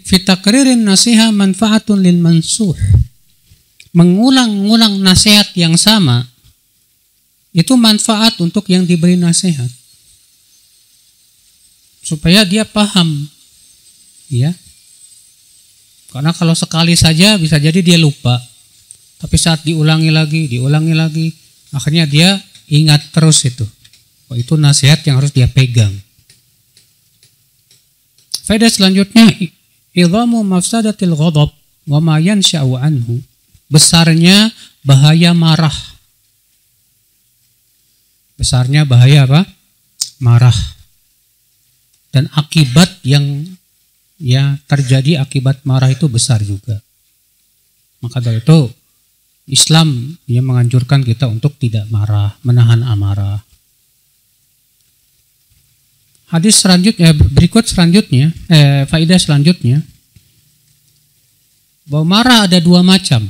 fitakririn nasiha manfaatun lil mansuh. Mengulang-ulang nasihat yang sama itu manfaat untuk yang diberi nasihat, supaya dia paham, ya. Karena kalau sekali saja bisa jadi dia lupa, tapi saat diulangi lagi, akhirnya dia ingat terus itu. Oh, itu nasihat yang harus dia pegang. Faedah selanjutnya, idhamu mafsadatil ghadab wa ma yansha'u anhu. Besarnya bahaya marah. Besarnya bahaya apa? Marah. Dan akibat yang ya terjadi akibat marah itu besar juga. Maka dari itu Islam yang menganjurkan kita untuk tidak marah, menahan amarah. Hadis selanjutnya, faedah selanjutnya, bahwa marah ada dua macam.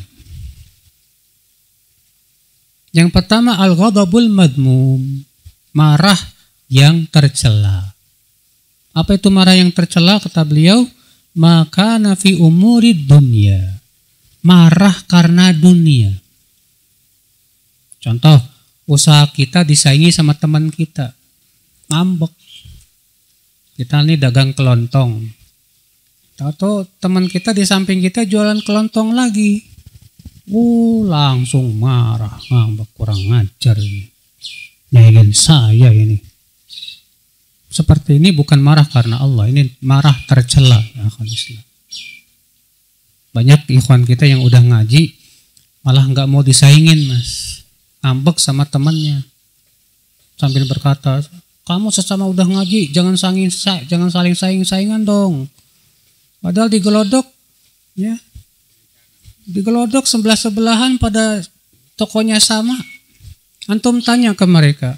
Yang pertama, al-ghadabul madmum, marah yang tercela. Apa itu marah yang tercela? Kata beliau, maka nafi umuri dunia, marah karena dunia. Contoh, usaha kita disaingi sama teman kita, ngambek. Kita ini dagang kelontong, tahu teman kita di samping kita jualan kelontong lagi. Langsung marah, ngambek, kurang ngajar ini, nyaingin saya ini. Seperti ini bukan marah karena Allah, ini marah tercela. Ya, banyak ikhwan kita yang udah ngaji malah nggak mau disaingin, mas, ngambek sama temannya sambil berkata, kamu sesama udah ngaji jangan saling saingan dong. Padahal digelodok, ya. Digelodok sebelah-sebelahan pada tokonya sama. Antum tanya ke mereka,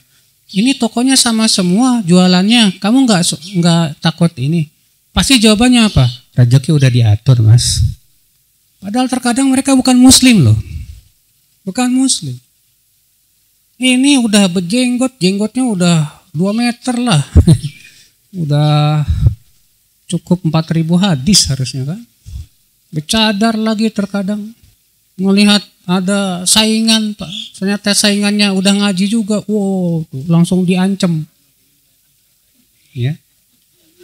ini tokonya sama semua jualannya, kamu nggak takut ini? Pasti jawabannya apa? Rezeki udah diatur, mas. Padahal terkadang mereka bukan muslim loh, bukan muslim. Ini udah berjenggot, jenggotnya udah 2 meter lah, udah cukup 4.000 hadis harusnya kan. Bercadar lagi terkadang, melihat ada saingan, Pak. Ternyata saingannya udah ngaji juga, tuh, langsung diancam. Ya.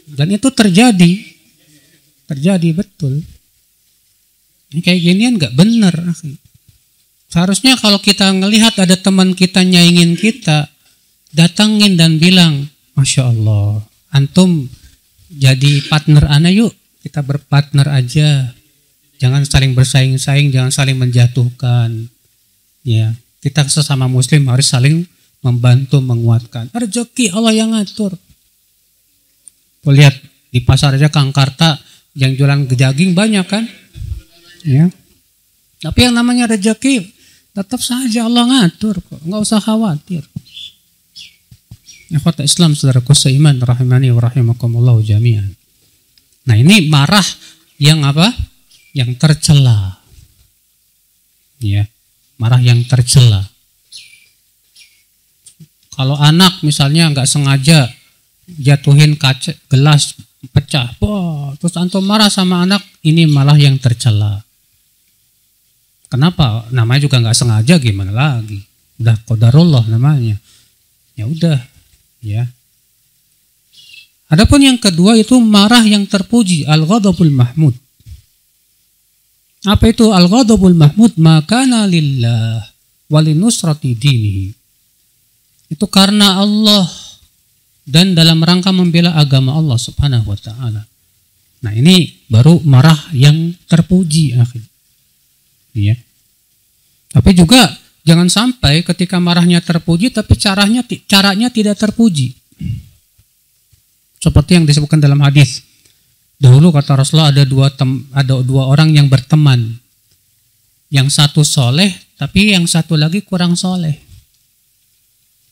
Dan itu terjadi betul. Ini kayak ginian nggak benar. Seharusnya kalau kita ngelihat ada teman kita nyaingin kita, datangin dan bilang, Masya Allah, antum jadi partner ana yuk, kita berpartner aja. Jangan saling bersaing-saing, jangan saling menjatuhkan. Ya, kita sesama muslim harus saling membantu, menguatkan. Rezeki Allah yang ngatur. Lihat di pasar aja Kang Karta yang jualan daging banyak kan? Ya. Tapi yang namanya rezeki tetap saja Allah ngatur kok, nggak usah khawatir. Ikhwata Islam, saudaraku seiman, rahimani wa rahimakumullah jami'an. Nah, ini marah yang apa? Yang tercela. Ya, marah yang tercela. Kalau anak misalnya nggak sengaja jatuhin kaca gelas pecah, terus antum marah sama anak, ini malah yang tercela. Kenapa? Namanya juga nggak sengaja, gimana lagi? Udah qadarullah namanya. Ya udah, ya. Adapun yang kedua itu marah yang terpuji, al-ghadabul mahmud. Apa itu al-ghadabul mahmud? Makana lillah walinusrati dinihi. Itu karena Allah dan dalam rangka membela agama Allah Subhanahu wa taala. Nah, ini baru marah yang terpuji, akhir. Ya. Tapi juga jangan sampai ketika marahnya terpuji tapi caranya tidak terpuji. Seperti yang disebutkan dalam hadis. Dahulu kata Rasulullah ada dua orang yang berteman. Yang satu soleh, tapi yang satu lagi kurang soleh.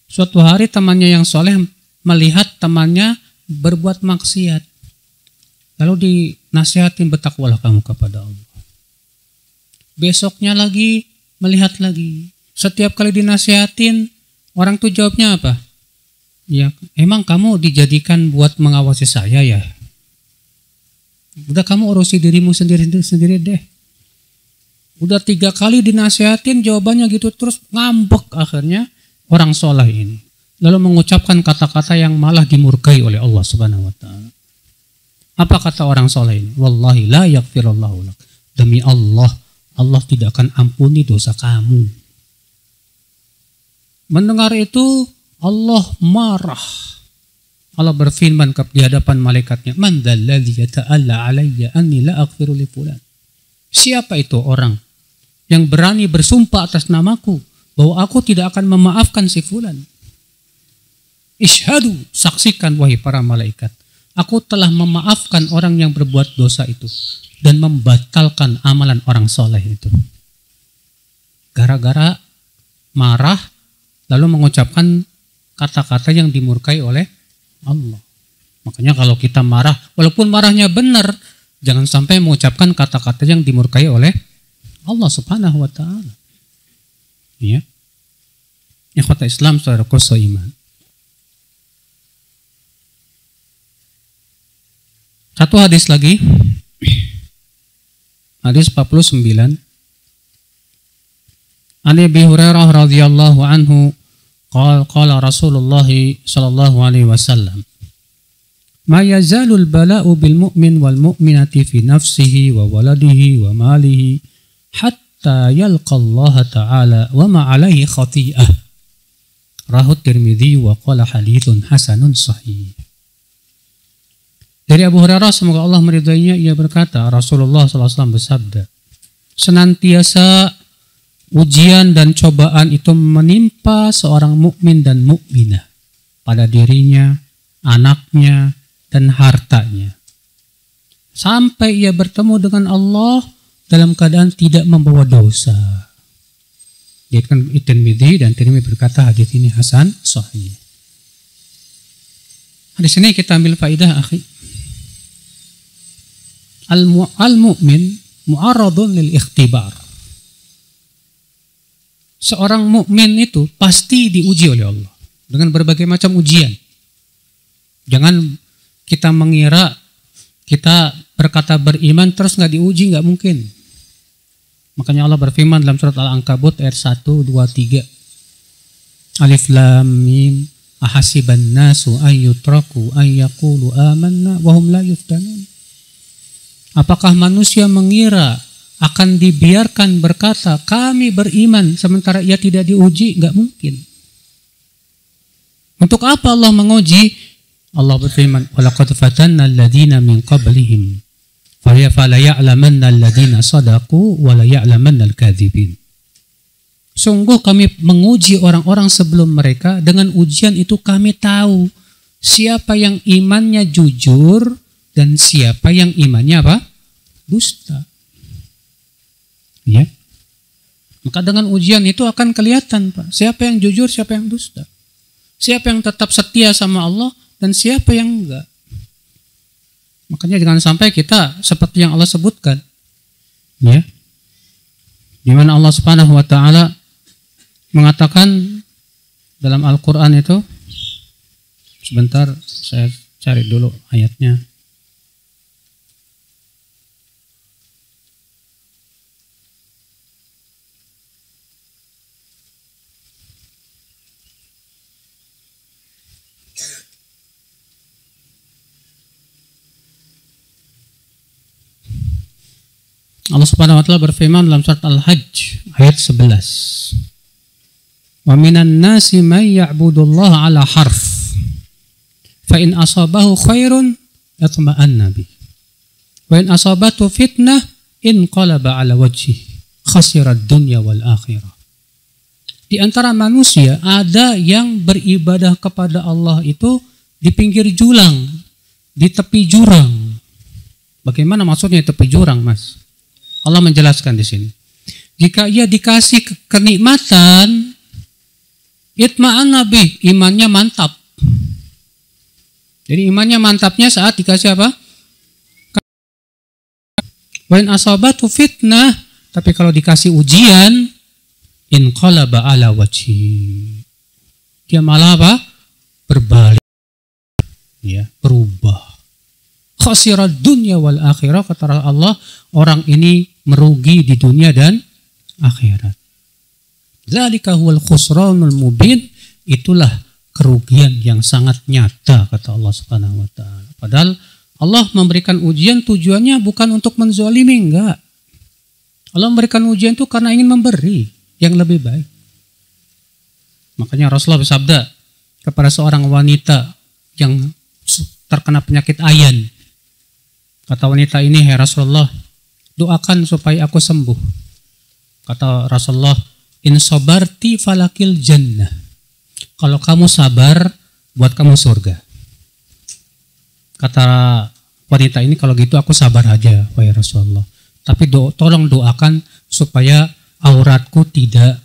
Suatu hari temannya yang soleh melihat temannya berbuat maksiat. Lalu dinasihatin, bertakwalah kamu kepada Allah. Besoknya lagi melihat lagi. Setiap kali dinasihatin, orang tuh jawabnya apa? Ya, emang kamu dijadikan buat mengawasi saya ya? Udah kamu urusi dirimu sendiri deh. Udah 3 kali dinasihatin, jawabannya gitu terus, ngambek akhirnya orang soleh ini. Lalu mengucapkan kata-kata yang malah dimurkai oleh Allah Subhanahu wa taala. Apa kata orang soleh ini? Wallahi la yaghfirullahu lak. Demi Allah, Allah tidak akan ampuni dosa kamu. Mendengar itu Allah marah. Allah berfirman di hadapan malaikatnya, "Man dzalladzi yata'alla 'alayya anni la aghfiru li fulan." Siapa itu orang yang berani bersumpah atas namaku bahwa aku tidak akan memaafkan si fulan? Ishhadu, saksikan wahai para malaikat, aku telah memaafkan orang yang berbuat dosa itu dan membatalkan amalan orang soleh itu. Gara-gara marah lalu mengucapkan kata-kata yang dimurkai oleh Allah. Makanya kalau kita marah, walaupun marahnya benar, jangan sampai mengucapkan kata-kata yang dimurkai oleh Allah Subhanahu wa taala. Ya. Ikhwata Islam, saudaraku seiman. Satu hadis lagi. Hadis 49. An Abi Hurairah radhiyallahu anhu qala Rasulullah sallallahu alaihi wasallam, "Ma yazalul bala'u bil mu'min wal mu'minati fi nafsihi wa waladihi wa malihi hatta yalqa Allah ta'ala wa ma 'alaihi khati'ah." Rawahu Tirmidzi wa qala haditsun hasanun sahih. Dari Abu Hurairah, semoga Allah meridainya, ia berkata, Rasulullah SAW bersabda, senantiasa ujian dan cobaan itu menimpa seorang mukmin dan mukminah pada dirinya, anaknya, dan hartanya, sampai ia bertemu dengan Allah dalam keadaan tidak membawa dosa. Diriwayatkan Tirmidzi, dan Tirmidzi berkata hadis ini hasan sahih. Di sini kita ambil faidah, akhi. Al-mu'min mu'arradun lil ikhtibar. Seorang mukmin itu pasti diuji oleh Allah dengan berbagai macam ujian. Jangan kita mengira kita berkata beriman terus nggak diuji, nggak mungkin. Makanya Allah berfirman dalam surat Al-Ankabut ayat 1, 2, 3. Alif Lam Mim, ahasiban nasu ayyutraku ayyaqulu amanna wa hum la yuftanun. Apakah manusia mengira akan dibiarkan berkata kami beriman sementara ia tidak diuji? Enggak mungkin. Untuk apa Allah menguji? Allah berfirman, walaqad fatanna alladziina min qablihim fala ya'lamanna alladziina shadaqu wa la ya'lamanna al-kadzibin. Sungguh kami menguji orang-orang sebelum mereka, dengan ujian itu kami tahu siapa yang imannya jujur dan siapa yang imannya apa? Dusta. Ya. Maka dengan ujian itu akan kelihatan, Pak, siapa yang jujur, siapa yang dusta. Siapa yang tetap setia sama Allah dan siapa yang enggak. Makanya jangan sampai kita seperti yang Allah sebutkan. Ya. Di mana Allah Subhanahu wa taala mengatakan dalam Al-Qur'an itu, sebentar saya cari dulu ayatnya. Allah Subhanahu wa taala berfirman dalam surat Al-Hajj ayat 11. Wa minan nasi may ya'budullaha 'ala harf. Fa in asabahu khairun yatma'anna bi. Wa in asabatu fitnah inqalaba 'ala wajhihi khasira ad-dunya wal akhirah. Di antara manusia ada yang beribadah kepada Allah itu di pinggir jurang, di tepi jurang. Bagaimana maksudnya tepi jurang, Mas? Allah menjelaskan di sini. Jika ia dikasih kenikmatan, itma'an nabi, imannya mantap. Jadi imannya mantapnya saat dikasih apa? Wa in asabatu fitnah, tapi kalau dikasih ujian, inqalaba ala wajhi. Dia malah apa? Berbalik. Ya, berubah. Khasirad dunya wal akhirah, kata Allah, orang ini merugi di dunia dan akhirat. Dzalika huwal khusranul mubin, itulah kerugian yang sangat nyata, kata Allah Subhanahu wa taala. Padahal Allah memberikan ujian tujuannya bukan untuk menzalimi, enggak. Allah memberikan ujian itu karena ingin memberi yang lebih baik. Makanya Rasulullah bersabda kepada seorang wanita yang terkena penyakit ayan. Kata wanita ini, "Hai Rasulullah, doakan supaya aku sembuh." Kata Rasulullah, "In sabarti falakil jannah." Kalau kamu sabar, buat kamu surga. Kata wanita ini, "Kalau gitu aku sabar aja, wahai Rasulullah. Tapi tolong doakan supaya auratku tidak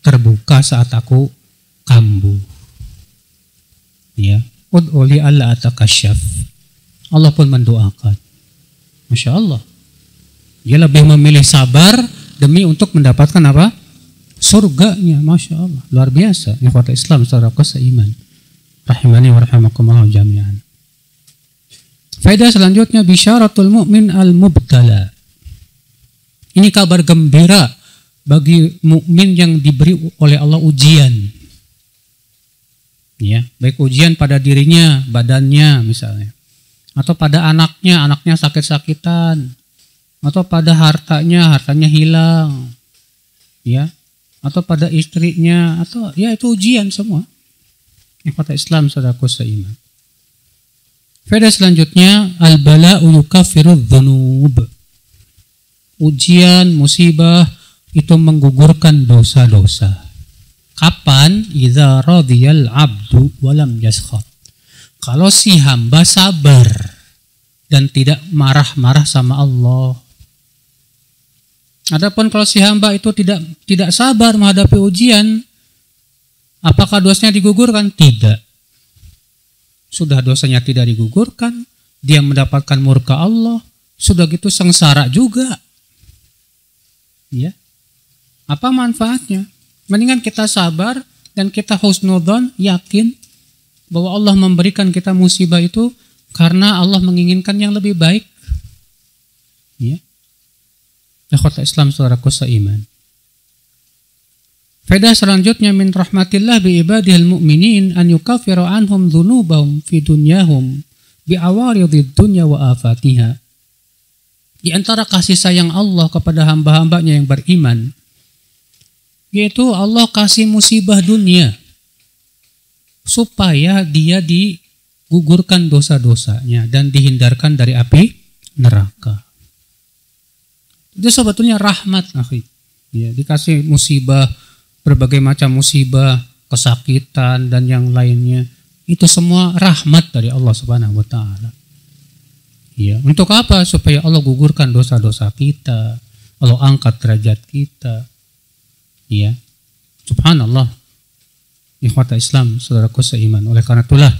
terbuka saat aku kambuh." Ya, ud'uli alla atakasyaf. Allah pun mendoakan. Masya Allah. Dia lebih memilih sabar demi untuk mendapatkan apa? Surganya. Masya Allah. Luar biasa. Ikhwata Islam, saudaraku seiman. Rahimani wa rahimakumullah jami'an. Faedah selanjutnya, bisyaratul mu'min al-mubtala. Ini kabar gembira bagi mukmin yang diberi oleh Allah ujian. Ya, baik ujian pada dirinya, badannya misalnya, atau pada anaknya sakit-sakitan, atau pada hartanya hilang, ya, atau pada istrinya, atau ya itu ujian semua. Ikhwata Islam, saudaraku seiman. Faedah selanjutnya, al-bala'u yukaffiru dzunub. Ujian, musibah itu menggugurkan dosa-dosa. Kapan? Idza radiyal 'abdu wa lam yaskhat. Kalau si hamba sabar dan tidak marah-marah sama Allah. Adapun kalau si hamba itu tidak sabar menghadapi ujian, apakah dosanya digugurkan? Tidak. Sudah dosanya tidak digugurkan, dia mendapatkan murka Allah, sudah gitu sengsara juga. Ya. Apa manfaatnya? Mendingan kita sabar dan kita husnudzon, yakin bahwa Allah memberikan kita musibah itu karena Allah menginginkan yang lebih baik. Ya. Ikhwata Islam, saudaraku seiman. Faedah selanjutnya, min rahmatillah bi ibadihil mu'minin an yukaffiru anhum dzunubahum fi dunyahum bi awaridid dunya wa afatiha. Di antara kasih sayang Allah kepada hamba-hambanya yang beriman, yaitu Allah kasih musibah dunia supaya dia digugurkan dosa-dosanya dan dihindarkan dari api neraka. Itu sebetulnya rahmat, akhi. Ya, dikasih musibah, berbagai macam musibah, kesakitan dan yang lainnya. Itu semua rahmat dari Allah Subhanahu wa taala. Ya, untuk apa? Supaya Allah gugurkan dosa-dosa kita, Allah angkat derajat kita. Ya. Subhanallah. Ikhwata Islam, saudaraku seiman. Oleh karena itulah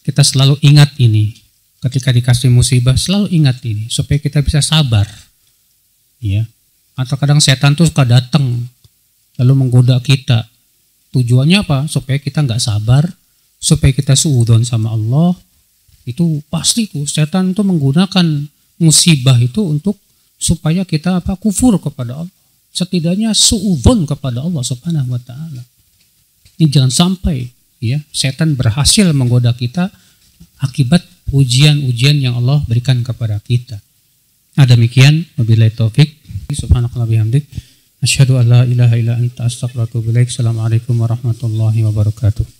kita selalu ingat ini. Ketika dikasih musibah, selalu ingat ini supaya kita bisa sabar. Ya. Atau kadang setan tuh suka datang lalu menggoda kita. Tujuannya apa? Supaya kita nggak sabar, supaya kita suudzon sama Allah. Itu pasti tuh setan tuh menggunakan musibah itu untuk supaya kita kufur kepada Allah. Setidaknya suudzon kepada Allah Subhanahu wa taala. Ini jangan sampai ya setan berhasil menggoda kita akibat ujian-ujian yang Allah berikan kepada kita. Demikian, wabillahi taufik. Subhanakallah bihamdik. Asyhadu an la ilaha illa anta astaghfiruka wa atubu ilaik. Assalamualaikum warahmatullahi wabarakatuh.